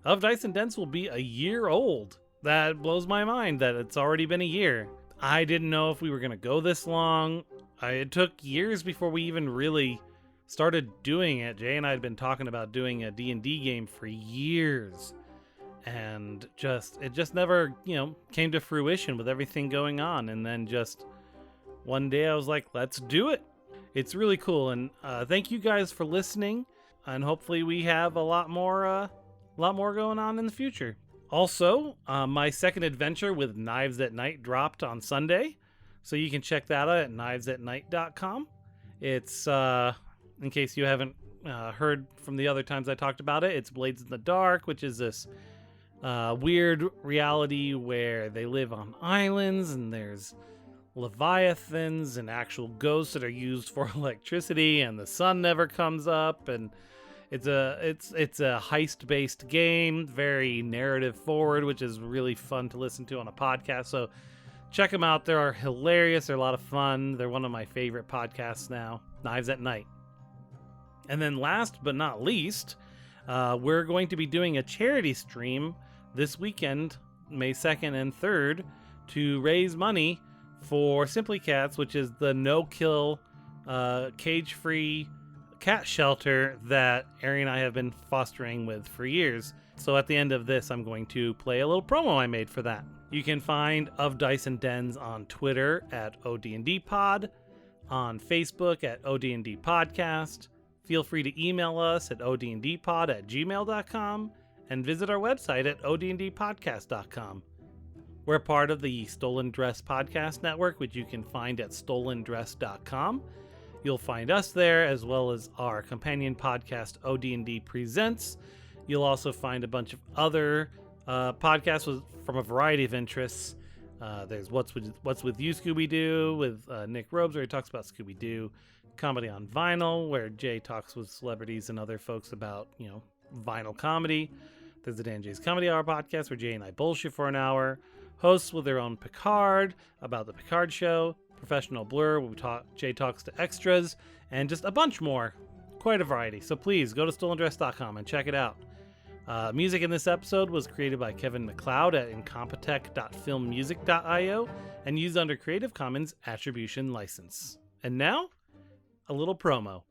S1: Of Dice and Dents will be a year old. That blows my mind that it's already been a year. I didn't know if we were going to go this long. It took years before we even really started doing it. Jay and I had been talking about doing a D&D game for years. And it just never, came to fruition with everything going on. And then just one day I was like, let's do it. It's really cool. And thank you guys for listening. And hopefully we have a lot more going on in the future. Also, my second adventure with Knives at Night dropped on Sunday. So you can check that out at knivesatnight.com. It's, in case you haven't heard from the other times I talked about it, it's Blades in the Dark, which is this weird reality where they live on islands and there's leviathans and actual ghosts that are used for electricity and the sun never comes up, and It's a heist-based game, very narrative forward, which is really fun to listen to on a podcast. So check them out. They're hilarious. They're a lot of fun. They're one of my favorite podcasts now, Knives at Night. And then last but not least, we're going to be doing a charity stream this weekend, May 2nd and 3rd, to raise money for Simply Cats, which is the no-kill, cage-free cat shelter that Ari and I have been fostering with for years. So at the end of this, I'm going to play a little promo I made for that. You can find Of Dice and Dens on Twitter at ODNDpod, on Facebook at ODND Podcast. Feel free to email us at odndpod@gmail.com and visit our website at odndpodcast.com. We're part of the Stolen Dress Podcast Network, which you can find at stolendress.com. You'll find us there, as well as our companion podcast, OD&D Presents. You'll also find a bunch of other podcasts from a variety of interests. There's What's With You, Scooby-Doo, with Nick Robes, where he talks about Scooby-Doo. Comedy on Vinyl, where Jay talks with celebrities and other folks about, vinyl comedy. There's the Dan Jay's Comedy Hour podcast, where Jay and I bullshit for an hour. Hosts with their own Picard, about the Picard show. Professional Blur, where Jay talks to extras, and just a bunch more. Quite a variety. So please go to stolendress.com and check it out. Music in this episode was created by Kevin MacLeod at incompetech.filmmusic.io and used under Creative Commons Attribution License. And now, a little promo.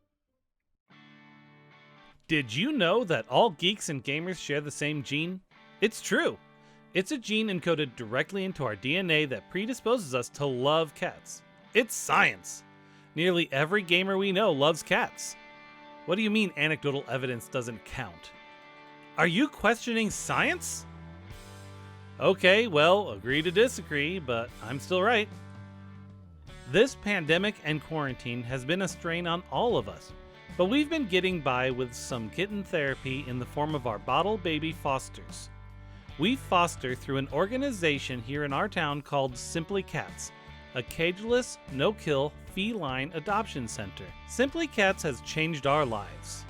S1: Did you know that all geeks and gamers share the same gene? It's true. It's a gene encoded directly into our DNA that predisposes us to love cats. It's science. Nearly every gamer we know loves cats. What do you mean anecdotal evidence doesn't count? Are you questioning science? Okay, well, agree to disagree, but I'm still right. This pandemic and quarantine has been a strain on all of us, but we've been getting by with some kitten therapy in the form of our bottle baby fosters. We foster through an organization here in our town called Simply Cats, a cageless, no-kill, feline adoption center. Simply Cats has changed our lives.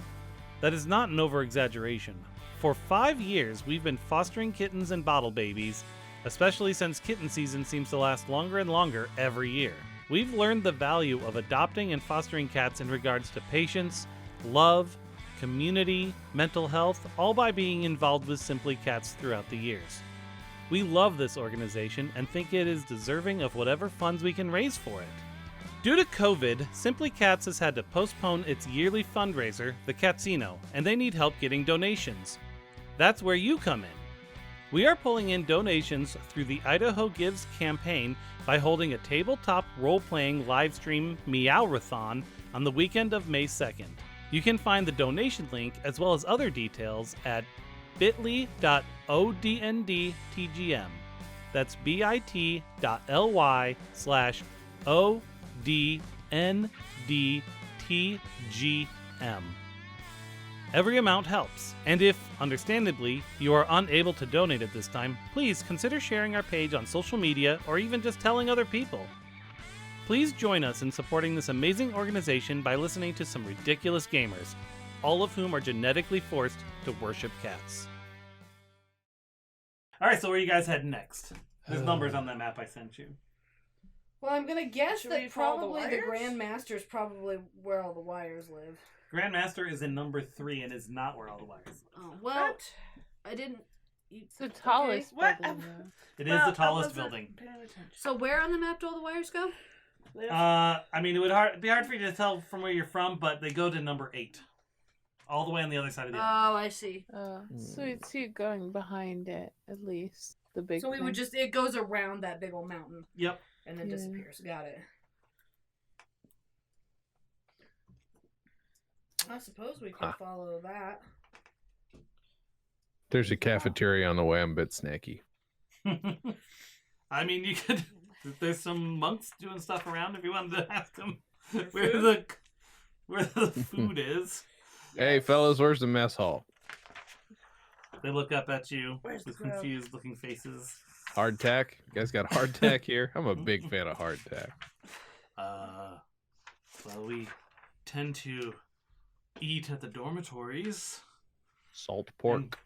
S1: That is not an over-exaggeration. For 5 years, we've been fostering kittens and bottle babies, especially since kitten season seems to last longer and longer every year. We've learned the value of adopting and fostering cats in regards to patience, love, community, mental health, all by being involved with Simply Cats throughout the years. We love this organization and think it is deserving of whatever funds we can raise for it. Due to COVID, Simply Cats has had to postpone its yearly fundraiser, the Catsino, and they need help getting donations. That's where you come in. We are pulling in donations through the Idaho Gives campaign by holding a tabletop role-playing livestream Meowrathon on the weekend of May 2nd. You can find the donation link as well as other details at bit.ly/ODNDTGM. That's bit.ly/ODNDTGM. Every amount helps, and if, understandably, you are unable to donate at this time, please consider sharing our page on social media or even just telling other people. Please join us in supporting this amazing organization by listening to some ridiculous gamers, all of whom are genetically forced to worship cats. Alright, so where are you guys heading next? There's numbers on that map I sent you.
S2: Well, I'm gonna guess
S5: Should we
S2: that
S5: follow
S2: probably
S5: the
S2: the
S5: wires?
S2: Grandmaster is probably where all the wires live.
S1: Grandmaster is in number 3 and is not where all the wires are.
S2: Oh, well,
S5: What?
S2: I didn't...
S6: It's the tallest
S5: What?
S6: building, though.
S1: It is
S5: Well,
S1: the
S5: I
S1: tallest
S5: wasn't
S1: building.
S5: paying attention.
S2: So where on the map do all the wires go?
S1: I mean, it would be hard for you to tell from where you're from, but they go to number 8. All the way on the other side of the island.
S2: Oh, I see.
S6: So you'd see it going behind it, at least. The big
S2: So we would
S6: thing.
S2: just... It goes around that big old mountain
S1: Yep.
S2: and then
S6: Yeah.
S2: disappears. Got it. I suppose we could follow that.
S4: There's a cafeteria on the way. I'm a bit snacky.
S1: I mean, you could... There's some monks doing stuff around if you wanted to ask them where
S2: food?
S1: the food is.
S4: Hey, fellas, where's the mess hall?
S1: They look up at you
S5: Where's
S1: with
S5: the grub?
S1: confused looking faces.
S4: Hardtack? You guys got hardtack here? I'm a big fan of hardtack.
S1: Well, we tend to eat at the dormitories.
S4: Salt pork.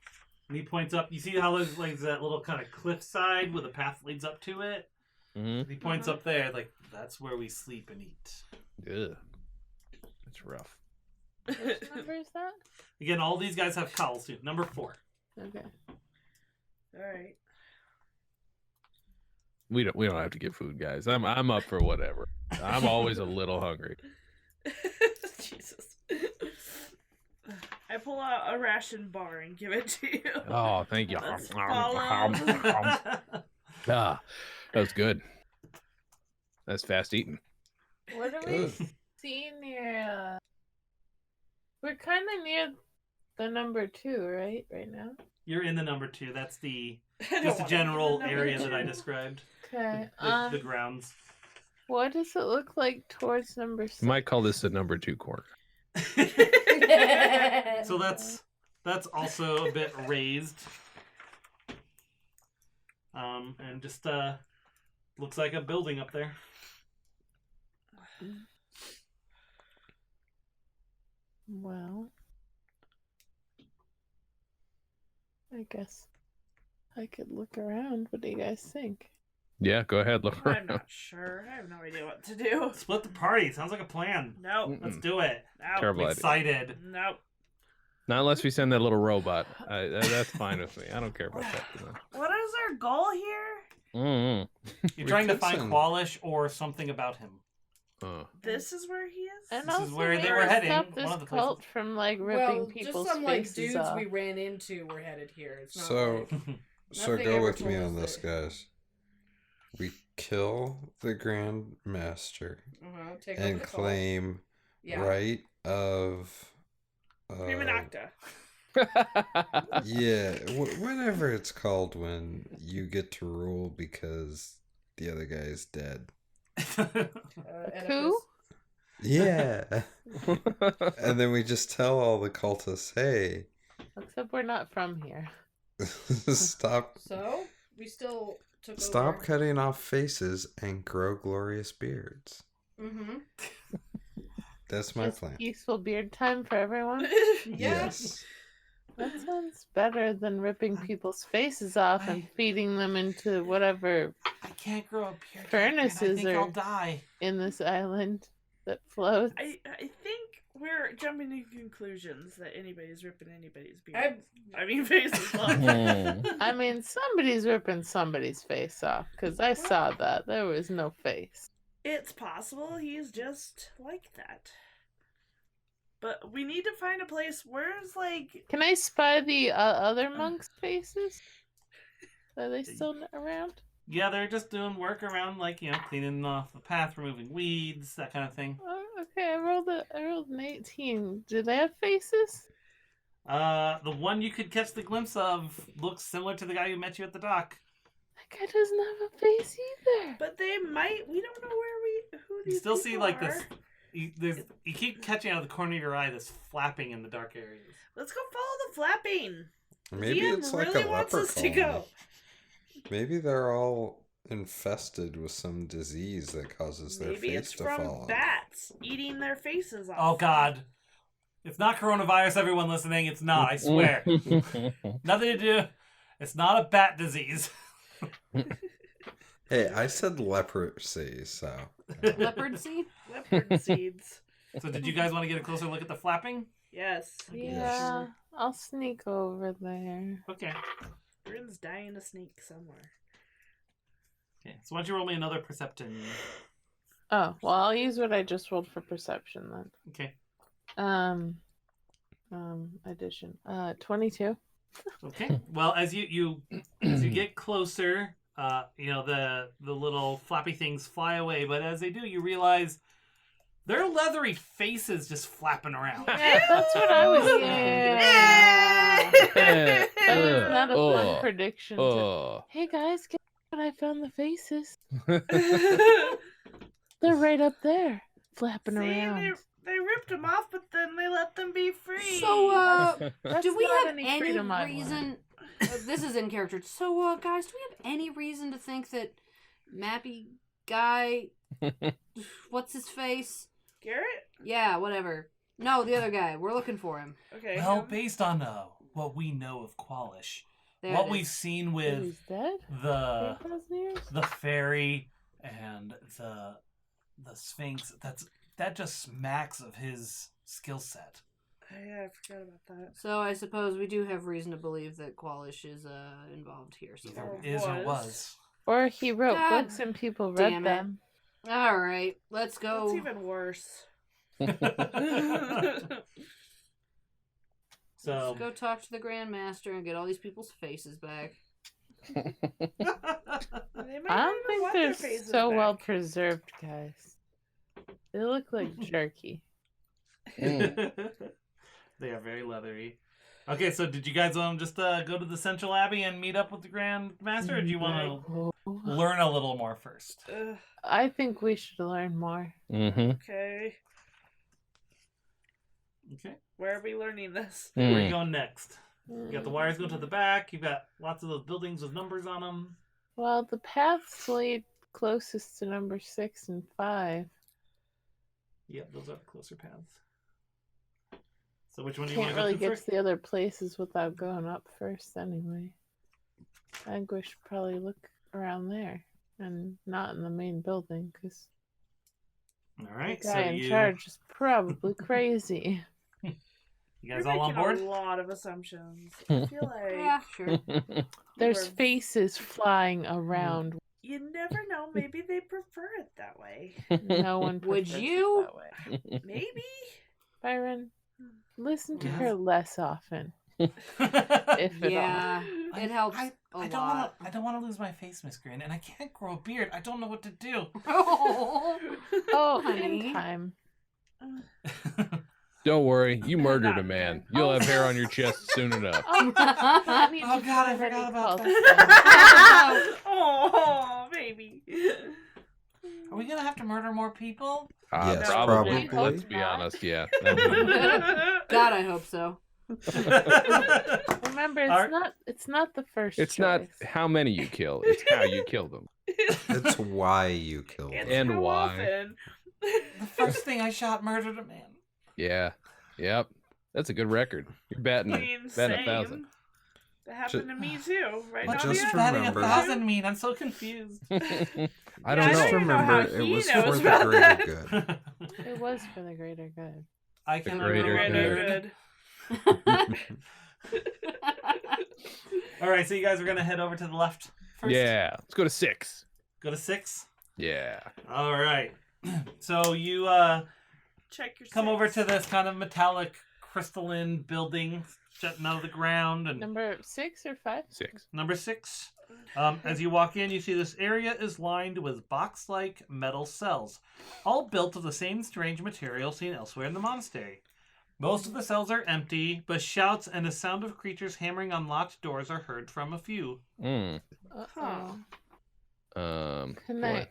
S1: And he points up. You see how there's like that little kind of cliffside where the path leads up to it?
S4: Mm-hmm.
S1: He points up there, like, that's where we sleep and eat.
S4: Ugh. That's rough.
S6: Which number is that?
S1: Again, all these guys have cowls too. Number 4.
S6: Okay.
S5: Alright.
S4: We don't have to get food, guys. I'm up for whatever. I'm always a little hungry.
S5: Jesus. I pull out a ration bar and give it to you.
S4: Oh, thank you.
S5: Let's
S4: Ah, that was good. That's fast eating.
S6: What are we
S3: Good.
S6: seeing near? We're kind of near the number 2, right? Right now.
S1: You're in the number 2. That's the
S5: I don't
S1: just the
S5: wanna be
S1: general
S5: the number
S1: area that I
S5: 2.
S1: described.
S6: Okay.
S1: The grounds.
S6: What does it look like towards number 6?
S4: You might call this the number 2 corner.
S1: So that's also a bit raised. And just looks like a building up there.
S6: Well, I guess I could look around. What do you guys think?
S4: Yeah, go ahead. Look
S5: I'm
S4: around.
S5: not sure. I have no idea what to do.
S1: Split the party. Sounds like a plan.
S5: Nope.
S1: Let's do it.
S5: Nope.
S4: Terrible
S1: I'm
S4: idea.
S1: excited.
S5: Nope.
S4: Not unless we send that little robot. That's fine with me. I don't care about that.
S5: What is our goal here?
S4: Mm-hmm.
S1: You're
S3: We
S1: trying to
S3: could
S1: find
S3: send-
S1: Qualish or something about him.
S5: This is where he is?
S6: And
S1: This is
S6: also
S1: where they
S6: maybe
S1: were heading,
S6: stop
S1: one
S6: this
S1: of the places.
S6: cult from like ripping
S2: Well, just
S6: people's
S2: some like
S6: faces
S2: dudes
S6: off.
S2: we ran into were headed here. It's not
S3: So,
S2: like...
S3: so
S2: Nothing
S3: go
S2: ever
S3: with me
S2: told
S3: on
S2: us
S3: this,
S2: that-
S3: guys. We kill the Grand Master
S2: take over
S3: and
S2: the cult.
S3: claim
S2: Yeah.
S3: right of.
S5: Prima Nocta.
S3: Yeah, whatever it's called when you get to rule because the other guy's dead.
S2: Oedipus.
S6: Coup?
S3: Yeah. And then we just tell all the cultists, hey,
S6: Except we're not from here.
S3: stop
S2: So, we still took
S3: stop
S2: over.
S3: cutting off faces and grow glorious beards.
S2: Mm-hmm.
S3: That's my
S6: Just
S3: plan.
S6: peaceful beard time for everyone.
S2: Yeah.
S3: Yes.
S6: That sounds better than ripping people's faces off and feeding them into whatever
S1: I can't grow up here.
S6: Furnaces
S1: I think I'll
S6: are-
S1: die.
S6: in this island that floats.
S5: I think we're jumping to conclusions that anybody's ripping anybody's beard. I mean faces off.
S6: I mean, somebody's ripping somebody's face off because I saw that. There was no face.
S5: It's possible he's just like that. But we need to find a place where's like
S6: Can I spy the other monks' faces? Are they still around?
S1: Yeah, they're just doing work around, like, cleaning off the path, removing weeds, that kind of thing.
S6: Oh, okay, I rolled an 18. Do they have faces?
S1: The one you could catch the glimpse of looks similar to the guy who met you at the dock.
S6: That guy doesn't have a face either.
S5: but they might we don't know who
S1: You
S5: these
S1: still see,
S5: people
S1: like,
S5: are.
S1: this. You keep catching out of the corner of your eye this flapping in the dark areas.
S5: Let's go follow the flapping.
S3: Maybe
S5: DM
S3: it's like
S5: really
S3: a
S5: wants
S3: leper
S5: us to
S3: colony.
S5: go.
S3: Maybe they're all infested with some disease that causes their
S5: Maybe
S3: face
S5: it's
S3: to
S5: from
S3: fall off.
S5: bats eating their faces off.
S1: Oh, God. It's not coronavirus, everyone listening. It's not, I swear. Nothing to do. It's not a bat disease.
S3: Hey, I said leprosy, so.
S2: Leopard seed?
S5: Leopard seeds.
S1: So did you guys want to get a closer look at the flapping?
S5: Yes.
S6: Yeah, I'll sneak over there.
S1: Okay.
S5: Bryn's dying to sneak somewhere.
S1: Okay. So why don't you roll me another perception?
S6: Oh, well, I'll use what I just rolled for perception then.
S1: Okay.
S6: Addition. 22.
S1: Okay. Well, as you get closer, the little flappy things fly away, but as they do, you realize they're leathery faces just flapping around.
S6: Yeah, that's what I was thinking. That was not a fun
S4: Oh.
S6: prediction.
S4: Oh.
S6: Hey guys, guess what? I found the faces. They're right up there, flapping around.
S5: They ripped them off, but then they let them be free.
S2: So,
S6: That's
S2: do we
S6: not
S2: have any
S6: freedom I want.
S2: reason... this is in character. So, guys, do we have any reason to think that Mappy guy... What's his face?
S5: Garrett?
S2: Yeah, whatever. No, the other guy. We're looking for him.
S5: Okay.
S1: Well,
S5: him.
S1: based on what we know of Qualish,
S2: There
S1: what
S2: it
S1: we've
S2: is.
S1: seen
S6: He's
S1: with
S6: dead?
S1: the
S6: 3,000 years?
S1: the fairy and the Sphinx, that just smacks of his skill set.
S5: Yeah, I forgot about that.
S2: So I suppose we do have reason to believe that Qualish is involved here.
S1: Either
S5: Or
S1: is or
S5: was.
S1: was.
S6: Or he wrote
S2: God
S6: books and people
S2: damn
S6: read
S2: it.
S6: them.
S2: All right, let's go.
S5: That's even worse.
S1: So
S2: Let's go talk to the Grandmaster and get all these people's faces back.
S5: They might
S6: I
S5: not
S6: don't
S5: even
S6: think
S5: want
S6: they're
S5: their faces
S6: so
S5: back.
S6: well preserved, guys. They look like jerky.
S4: Mm.
S1: they are very leathery. Okay, so did you guys just go to the Central Abbey and meet up with the Grand Master, or do you want to
S6: Oh.
S1: learn a little more first?
S5: Ugh,
S6: I think we should learn more.
S4: Mm-hmm.
S5: okay.
S1: Okay,
S5: Where are we learning this?
S1: where are
S4: Mm.
S1: you going next? You got the wires going to the back. You've got lots of those buildings with numbers on them.
S6: Well, the paths lead closest to number 6 and 5.
S1: Yep, those are the closer paths. So which one do you want
S6: Can't
S1: to go
S6: really
S1: to
S6: get
S1: first?
S6: to the other places without going up first anyway. I think we should probably look around there and not in the main building because
S1: All
S6: the
S1: right,
S6: guy
S1: so
S6: in
S1: you
S6: charge is probably crazy.
S1: guys
S5: You're
S1: all on
S5: making
S1: board?
S5: A lot of assumptions. I feel like
S2: Yeah, sure.
S6: There's
S5: We're-
S6: faces flying around.
S5: you never know. Maybe they prefer it that way.
S6: No one
S2: Would
S6: prefers it
S2: you?
S6: that way.
S5: Maybe.
S6: Byron, listen to
S1: Yes?
S6: her less often,
S1: if
S6: if at
S2: Yeah, it helps
S1: I
S2: a
S1: don't
S2: lot.
S1: I don't want to lose my face, Miss Green, and I can't grow a beard. I don't know what to do.
S2: Oh,
S6: all. Oh,
S2: Honey.
S6: in time.
S4: Don't worry, you murdered
S5: Not
S4: a man.
S5: okay.
S4: You'll have hair on your chest soon enough.
S6: Oh, I need
S1: Oh,
S6: to
S1: God, I
S6: see what
S1: forgot
S6: he
S1: about
S6: calls
S1: that.
S6: them.
S5: Oh, baby.
S1: Are we gonna have to murder more people?
S3: Yes,
S4: Probably.
S6: probably.
S4: Let's be
S6: Not.
S4: honest, yeah.
S2: God, I hope so.
S6: Remember, it's not the first
S4: It's
S6: choice.
S4: not how many you kill, it's how you kill them.
S3: It's why you killed
S5: It's
S3: him.
S4: And
S5: how
S4: why.
S5: often.
S1: The first thing I shot murdered a man.
S4: Yeah. Yep. That's a good record. You're batting,
S5: I mean,
S4: batting
S5: same.
S4: 1,000.
S5: That happened to me too, right?
S1: What
S3: Just
S1: does
S5: Nadia?
S1: batting
S3: remember-
S1: 1,000 mean? I'm so confused.
S4: I
S5: Yeah,
S4: don't
S5: I
S3: Just
S5: don't
S4: know.
S5: even know how
S3: remember, it
S5: he
S3: was
S5: knows
S3: for the
S5: about
S3: greater
S5: that.
S3: good.
S6: It was for the greater good.
S1: I
S4: The
S1: can
S4: greater
S1: remember.
S5: Good.
S1: All right, so you guys are gonna head over to the left first.
S4: Yeah. Let's go to 6.
S1: Go to 6.
S4: Yeah.
S1: All right. So you
S5: Check your
S1: come over
S5: six.
S1: to this kind of metallic crystalline building jutting out of the ground, and
S6: Number 6 or 5?
S4: 6.
S1: number 6. As you walk in, you see this area is lined with box-like metal cells, all built of the same strange material seen elsewhere in the monastery. Most of the cells are empty, but shouts and the sound of creatures hammering on locked doors are heard from a few.
S4: Mm.
S6: Uh-oh. Can
S4: boy.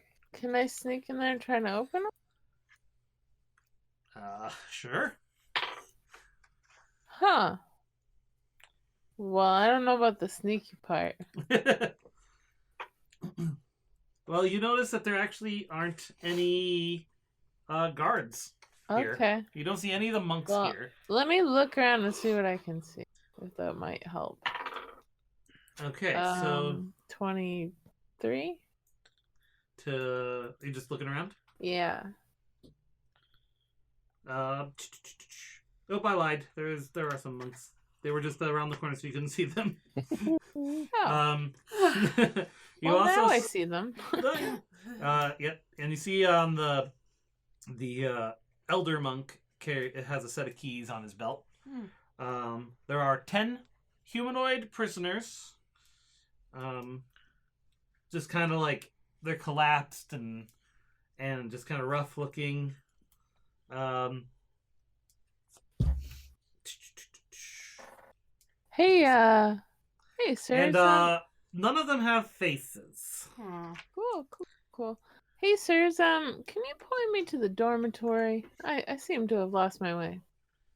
S6: I sneak in there and try to open them?
S1: Sure.
S6: Huh. Well, I don't know about the sneaky part.
S1: Well, you notice that there actually aren't any guards here.
S6: Okay.
S1: You don't see any of the monks
S6: Well,
S1: here.
S6: Let me look around and see what I can see. If that might help.
S1: Okay, so
S6: 23?
S1: are you just looking around?
S6: Yeah.
S1: Oh, I lied. There are some monks. They were just around the corner, so you couldn't see them.
S6: Oh.
S1: You
S6: well,
S1: also
S6: now I see them.
S1: Yep, and you see on the elder monk it has a set of keys on his belt. There are 10 humanoid prisoners. Just kind of like they're collapsed and just kind of rough looking.
S6: Hey, sir.
S1: And none of them have faces.
S6: Cool. Hey, sirs, can you point me to the dormitory? I seem to have lost my way.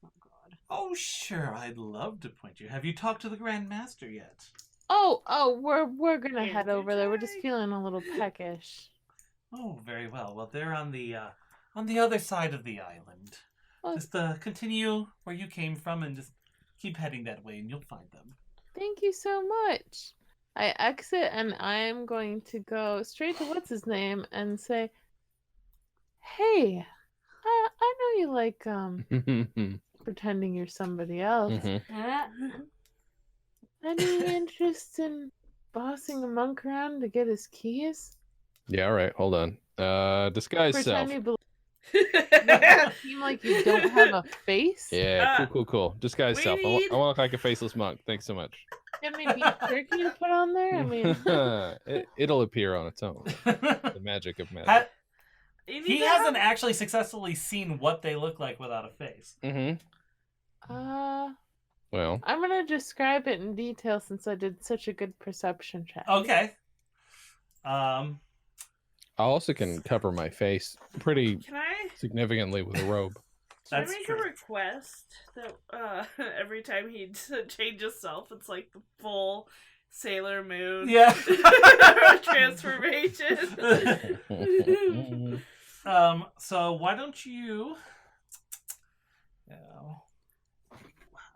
S2: Oh God.
S1: Oh, sure. I'd love to point you. Have you talked to the Grand Master yet?
S6: Oh, we're gonna
S5: Did
S6: head
S5: you
S6: over there. We're just
S5: try?
S6: feeling a little peckish.
S1: Oh, very well. Well, they're on the other side of the island. Just continue where you came from and just keep heading that way and you'll find them.
S6: Thank you so much. I exit and I'm going to go straight to what's his name and say, "Hey, I know you like pretending you're somebody else.
S4: Mhm.
S6: Any interest in bossing a monk around to get his keys?
S4: Yeah, all right, hold on. Disguise self.
S6: Pretend you seem like you don't have a face?
S4: Yeah, cool. Disguise
S5: we
S4: self. I
S5: need-
S4: want to look like a faceless monk. Thanks so much.
S6: I mean, beef jerky to put on there? I mean,
S4: It'll appear on its own. The magic of magic.
S5: You need
S1: He
S5: to
S1: hasn't
S5: have-
S1: actually successfully seen what they look like without a face.
S4: Mm-hmm. Well,
S6: I'm gonna describe it in detail since I did such a good perception check.
S1: Okay.
S4: I also can cover my face pretty
S5: Can I
S4: significantly with a robe.
S1: That's
S5: make
S1: true.
S5: a request that every time he changes self, it's like the full Sailor Moon
S1: Yeah.
S5: transformation?
S1: So why don't you?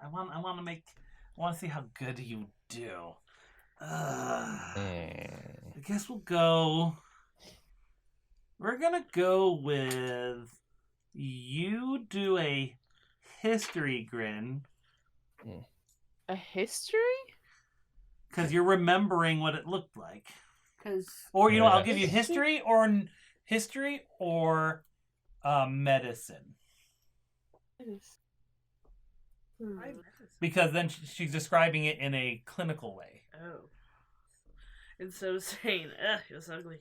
S1: I want to see how good you do. I guess we're gonna go with you do a history grin
S6: A history?
S1: because you're remembering what it looked like.
S2: Because
S1: Or
S4: Yeah.
S1: I'll give you history or medicine because then she's describing it in a clinical way.
S5: Oh. Instead of saying, ugh, it was ugly.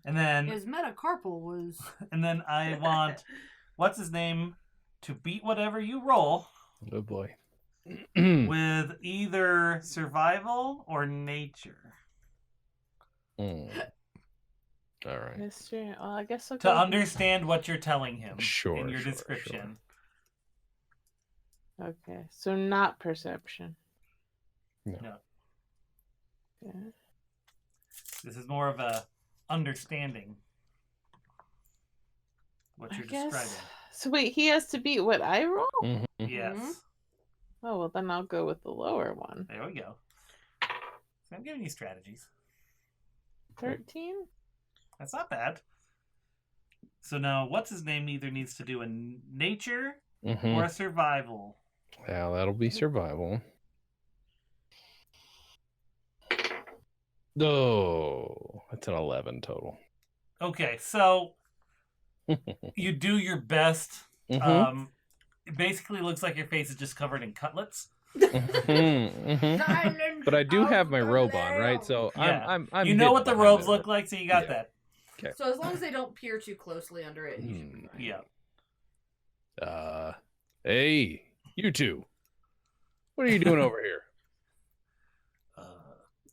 S1: And then
S2: his metacarpal was.
S1: I want what's his name to beat whatever you roll
S4: Oh boy.
S1: with either survival or nature
S4: All right.
S6: History. Well, I guess I'll
S1: to
S6: go.
S1: understand what you're telling him
S4: Sure,
S1: in your
S4: sure,
S1: description.
S6: Okay, so not perception.
S1: No.
S6: Okay.
S1: This is more of a understanding what
S6: I
S1: you're
S6: guess.
S1: describing.
S6: So wait, he has to beat what I roll?
S4: Mhm.
S1: Yes.
S6: Oh well, then I'll go with the lower one.
S1: There we go. So I'm giving you strategies.
S6: 13.
S1: That's not bad. So now, what's his name either needs to do a nature
S4: Mhm.
S1: or a survival.
S4: Yeah, that'll be survival. Oh, that's an 11 total.
S1: Okay, so you do your best.
S4: Mhm.
S1: It basically looks like your face is just covered in cutlets.
S4: Mhm, mhm. But I do have my robe on, right? So
S1: Yeah.
S4: I'm
S1: You know
S4: hidden
S1: what the
S4: behind
S1: robes
S4: it.
S1: look like, so you got
S4: Yeah.
S1: that.
S2: So as long as they don't peer too closely under it, you should be fine.
S1: Yeah.
S4: Hey, you two. What are you doing over here?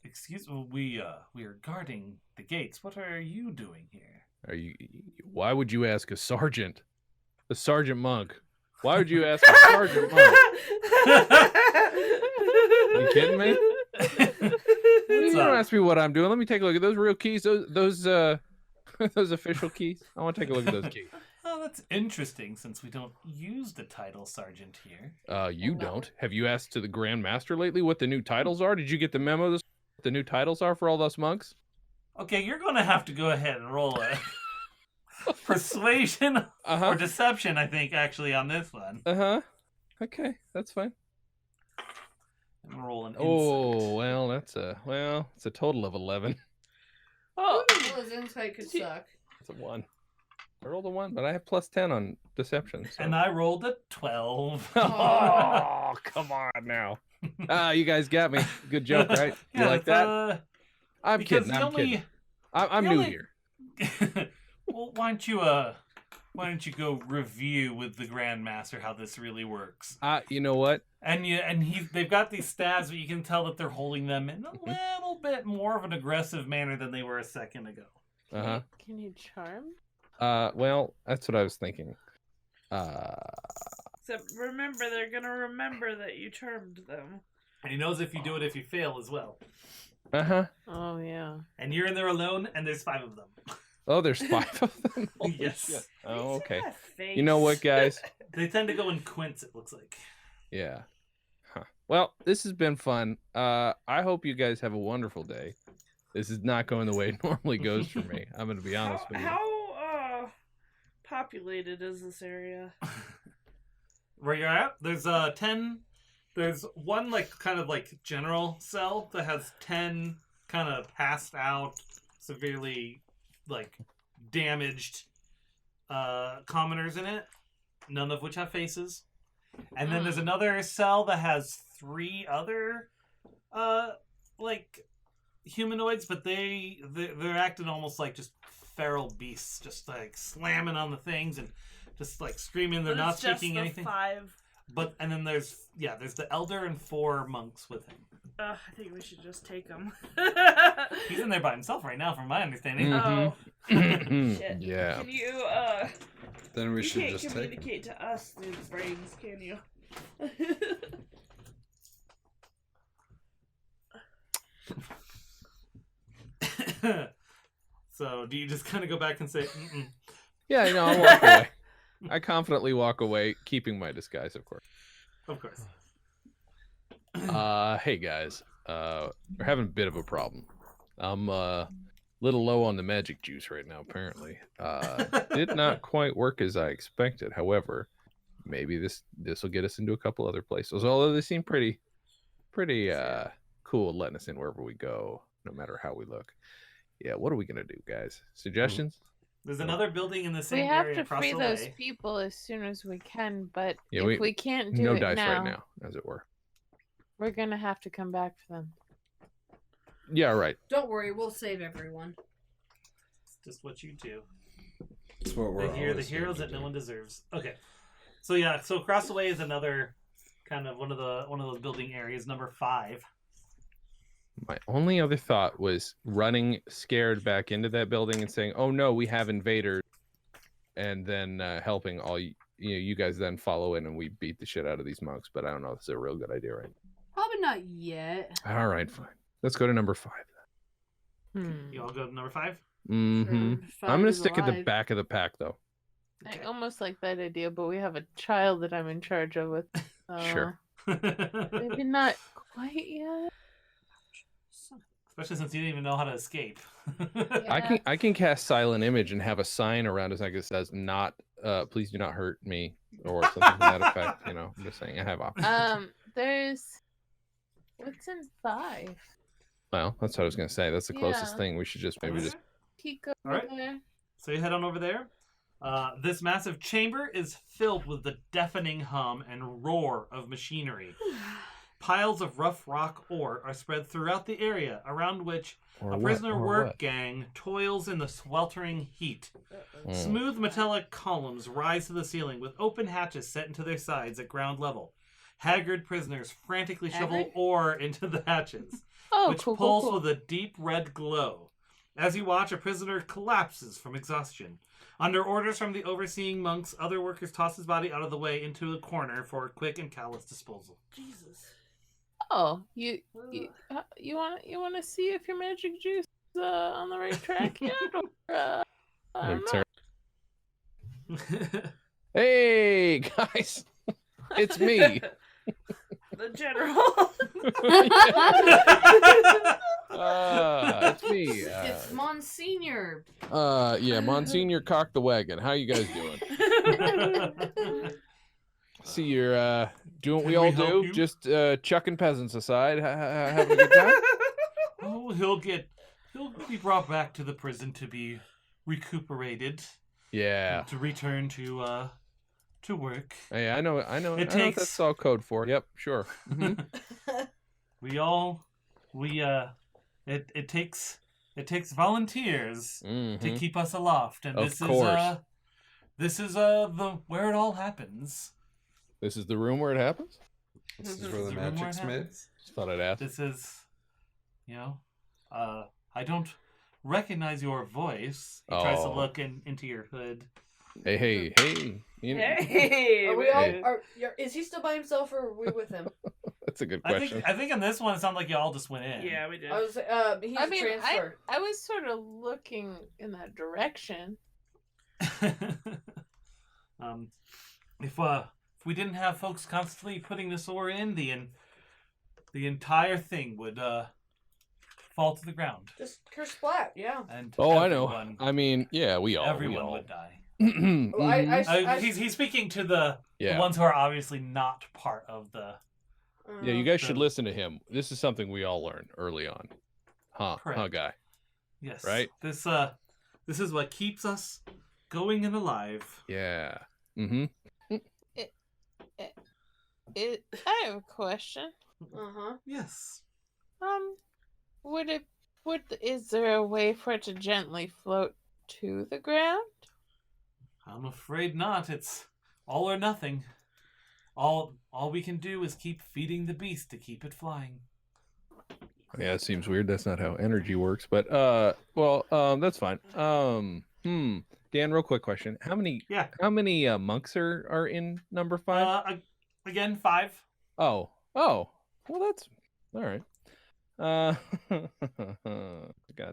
S1: Excuse me, we are guarding the gates. What are you doing here?
S4: Why would you ask a sergeant? A sergeant monk. Why would you ask a sergeant monk? Are you kidding me? You don't ask me what I'm doing. Let me take a look at those real keys. Those those official keys. I want to take a look at those keys.
S1: Oh, that's interesting since we don't use the title sergeant here.
S4: You don't. Have you asked to the Grand Master lately what the new titles are? Did you get the memo what the new titles are for all those monks?
S1: Okay, you're going to have to go ahead and roll a persuasion or
S4: Uh-huh.
S1: deception, I think, actually, on this one.
S4: Uh-huh. Okay, that's fine.
S1: And roll an insight.
S4: Oh, well, it's a total of 11.
S5: Oh,
S2: Well, his insight could suck.
S4: It's a 1. I rolled a 1, but I have plus 10 on deception. So.
S1: And I rolled a 12.
S4: Oh, come on now. You guys got me. Good joke, right? You
S1: Yeah,
S4: like
S1: that's,
S4: that? I'm
S1: because
S4: kidding.
S1: the
S4: I'm
S1: only-
S4: kidding. I'm
S1: the
S4: new
S1: only-
S4: here.
S1: Well, why don't you go review with the Grandmaster how this really works?
S4: You know what?
S1: They've got these stabs, but you can tell that they're holding them in a little bit more of an aggressive manner than they were a second ago.
S4: Uh-huh.
S6: Can you charm?
S4: Well, that's what I was thinking.
S5: except remember, they're gonna remember that you charmed them.
S1: And he knows if you do it, if you fail as well.
S4: Uh-huh.
S6: Oh yeah.
S1: And you're in there alone, and there's 5 of them.
S4: Oh, there's 5 of them? Holy
S1: Yes.
S4: shit. Oh, okay.
S5: That face.
S4: You know what, guys?
S1: They tend to go in quints, it looks like.
S4: Yeah. Huh. Well, this has been fun. I hope you guys have a wonderful day. This is not going the way it normally goes for me. I'm going to be honest with you.
S5: How populated is this area?
S1: Where you're at, there's 10. There's one like kind of like general cell that has 10 kind of passed out, severely like damaged commoners in it, none of which have faces. And then there's another cell that has 3 other like humanoids, but they're acting almost like just feral beasts, just like slamming on the things and just like screaming. They're not speaking anything.
S5: 5.
S1: But and then there's the elder and 4 monks with him.
S5: I think we should just take him.
S1: He's in there by himself right now, from my understanding.
S5: Oh. Shit.
S4: Yeah.
S5: Can you
S3: Then we
S5: you
S3: should
S5: can't
S3: just take.
S5: communicate to us through the brains, can you?
S1: So do you just kind of go back and say, mm-mm?
S4: Yeah, I'll walk away. I confidently walk away, keeping my disguise, of course.
S1: Of course.
S4: Hey guys, we're having a bit of a problem. I'm a little low on the magic juice right now, apparently. Did not quite work as I expected. However, maybe this will get us into a couple other places. Although they seem pretty cool letting us in wherever we go, no matter how we look. Yeah, what are we gonna do, guys? Suggestions?
S1: There's another building in the same
S6: We have
S1: area
S6: to
S1: across
S6: free
S1: the
S6: those
S1: way.
S6: people as soon as we can, but
S4: Yeah,
S6: if we can't do
S4: No
S6: it
S4: dice
S6: now,
S4: right now, as it were.
S6: we're gonna have to come back for them.
S4: Yeah, right.
S2: Don't worry, we'll save everyone.
S1: It's just what you do.
S3: That's what we're
S1: The
S3: always
S1: heroes
S3: here
S1: that
S3: to
S1: no
S3: do.
S1: one deserves. Okay. So yeah, so across the way is another kind of one of those building areas, number 5.
S4: My only other thought was running scared back into that building and saying, "Oh no, we have invaders," and then helping all you guys then follow in and we beat the shit out of these monks. But I don't know if it's a real good idea, right?
S2: Probably not yet.
S4: All right, fine. Let's go to number 5.
S1: You all go to number 5?
S4: Mm-hmm.
S2: Sure,
S4: I'm gonna
S2: is
S4: stick at the
S2: alive.
S4: back of the pack, though.
S1: Okay.
S6: I almost like that idea, but we have a child that I'm in charge of with.
S4: Sure.
S6: Maybe not quite yet.
S1: Especially since you didn't even know how to escape.
S4: I can cast silent image and have a sign around us that says "Not, please do not hurt me" or something to that effect. I'm just saying I have options.
S6: There's what's in 5?
S4: Well, that's what I was gonna say. That's the closest
S6: Yeah.
S4: thing. We should just maybe just.
S6: Peek over
S1: Alright.
S6: there.
S1: So you head on over there. This massive chamber is filled with the deafening hum and roar of machinery. Piles of rough rock ore are spread throughout the area, around which a prisoner work gang toils in the sweltering heat. Smooth metallic columns rise to the ceiling with open hatches set into their sides at ground level. Haggard prisoners frantically shovel
S2: Haggard?
S1: ore into the hatches,
S6: Oh,
S1: which
S6: cool,
S1: pulls
S6: cool, cool.
S1: with a deep red glow. As you watch, a prisoner collapses from exhaustion. Under orders from the overseeing monks, other workers toss his body out of the way into a corner for quick and callous disposal.
S5: Jesus.
S6: Oh, you want to see if your magic juice is on the right track yet? Or, I don't know.
S4: Hey guys, it's me.
S5: The general.
S4: It's me.
S2: It's Monsignor.
S4: Yeah, Monsignor Cock the Wagon. How you guys doing? See, you're doing what we
S1: Can we
S4: all
S1: help
S4: do,
S1: you?
S4: just chucking peasants aside, having a good time.
S1: Oh, he'll be brought back to the prison to be recuperated,
S4: Yeah.
S1: to return to work.
S4: Hey, I know.
S1: It
S4: I know what
S1: takes-
S4: that's all code for. Yep, sure. Mhm.
S1: It takes volunteers to
S4: Mhm.
S1: keep us aloft, and
S4: Of
S1: this
S4: course.
S1: this is the where it all happens.
S4: This is the room where it happens.
S3: This is where the
S1: room where it
S3: magic's made.
S1: happens.
S4: Just thought I'd ask.
S1: This is, I don't recognize your voice. He tries to
S4: Oh.
S1: look into your hood.
S4: Hey. You know,
S5: Hey.
S2: Are we all?
S4: Hey.
S2: Is he still by himself, or are we with him?
S4: That's a good question.
S1: I think in this one it sounded like y'all just went in.
S5: Yeah, we did.
S2: I was he's
S6: I mean,
S2: transfer.
S6: I was sort of looking in that direction.
S1: If we didn't have folks constantly putting this ore in, the entire thing would fall to the ground.
S2: Just kersplat, yeah.
S1: And
S4: Oh, I know.
S1: everyone-
S4: I mean, yeah, we all.
S1: everyone would die.
S2: Well, I-
S1: He's speaking to the
S4: yeah.
S1: ones who are obviously not part of the.
S4: Yeah, you guys
S1: So-
S4: should listen to him. This is something we all learned early on. Huh,
S1: Correct.
S4: guy.
S1: Yes.
S4: Right?
S1: This is what keeps us going and alive.
S4: Yeah. Mm-hmm.
S6: I have a question.
S2: Uh-huh.
S1: Yes.
S6: Is there a way for it to gently float to the ground?
S1: I'm afraid not. It's all or nothing. All we can do is keep feeding the beast to keep it flying.
S4: Yeah, it seems weird. That's not how energy works, but that's fine. Dan, real quick question: How many monks are in number 5?
S1: Again, 5.
S4: Oh, well, that's all right. God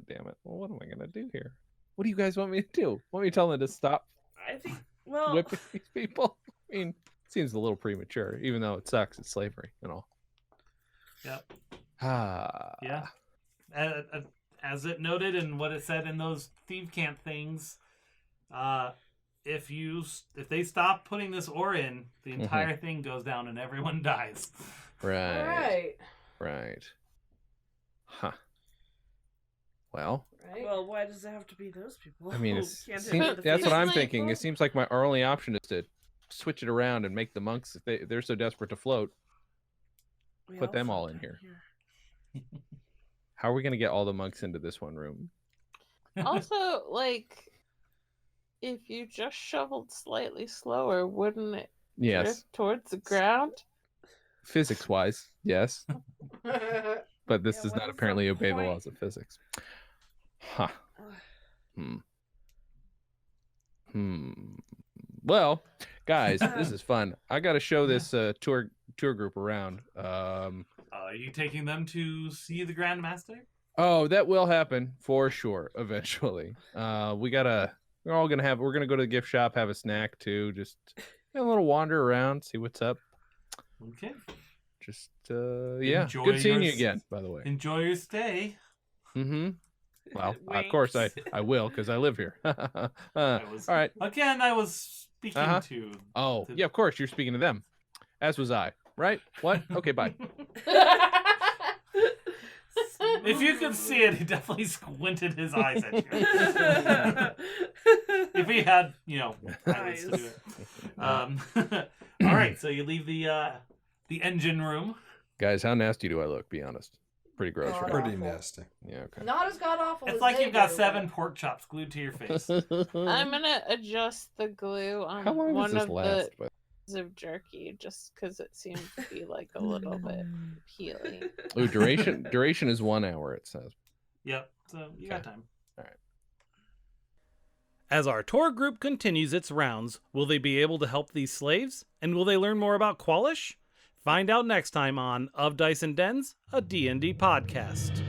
S4: damn it! Well, what am I gonna do here? What do you guys want me to do? Want me to tell them to stop
S5: I think. Well,
S4: whipping these people? I mean, seems a little premature, even though it sucks. It's slavery and all.
S1: Yep.
S4: Ah.
S1: Yeah. As it noted and what it said in those thief camp things, if they stop putting this ore in, the entire thing goes down and everyone dies.
S4: Right.
S2: All right.
S4: Right. Huh. Well,
S2: Right.
S5: well, why does it have to be those people?
S4: I mean,
S5: who
S4: it
S5: can't do
S4: seems,
S5: it for the
S4: that's what
S5: feast?
S4: I'm
S6: Like,
S4: thinking.
S6: well-
S4: It seems like my only option is to switch it around and make the monks, if they're so desperate to float,
S5: We
S4: put them all
S5: float
S4: in
S5: down
S4: here. How are we going to get all the monks into this one room?
S6: Also, like, if you just shoveled slightly slower, wouldn't it
S4: Yes.
S6: drift towards the ground?
S4: Physics wise, yes. But this
S5: Yeah,
S4: does
S5: what
S4: not
S5: is the
S4: apparently obey the
S5: point?
S4: laws of physics. Huh. Well, guys, this is fun. I got to show this tour group around.
S1: Are you taking them to see the Grand Master?
S4: Oh, that will happen for sure eventually. We're gonna go to the gift shop, have a snack too, just a little wander around, see what's up.
S1: Okay.
S4: Just yeah,
S1: Enjoy
S4: good seeing you
S1: yours.
S4: again, by the way.
S1: Enjoy your stay.
S4: Mm-hmm. Well, of course I will because I live here.
S1: I was-
S4: All right.
S1: Again, I was speaking
S4: Uh-huh.
S1: to.
S4: Oh, yeah, of course you're speaking to them, as was I. Right? What? Okay, bye.
S1: If you could see it, he definitely squinted his eyes at you. If he had, eyelids to do it. All right, so you leave the engine room.
S4: Guys, how nasty do I look? Be honest. Pretty gross,
S2: Oh,
S4: right?
S3: Pretty
S2: Awful.
S3: nasty.
S4: Yeah. Okay.
S2: Not as god awful.
S1: It's
S2: as
S1: like
S2: they
S1: you've got
S2: do,
S1: 7 pork chops glued to your face.
S6: I'm gonna adjust the glue on
S4: How long does
S6: one
S4: this
S6: of
S4: last?
S6: the pieces of jerky just because it seems to be like a little bit peely.
S4: Ooh, duration is 1 hour. It says.
S1: Yep, so you got
S4: Okay.
S1: time.
S4: All right.
S1: As our tour group continues its rounds, will they be able to help these slaves? And will they learn more about Qualish? Find out next time on Of Dice and Dens, a D&D podcast.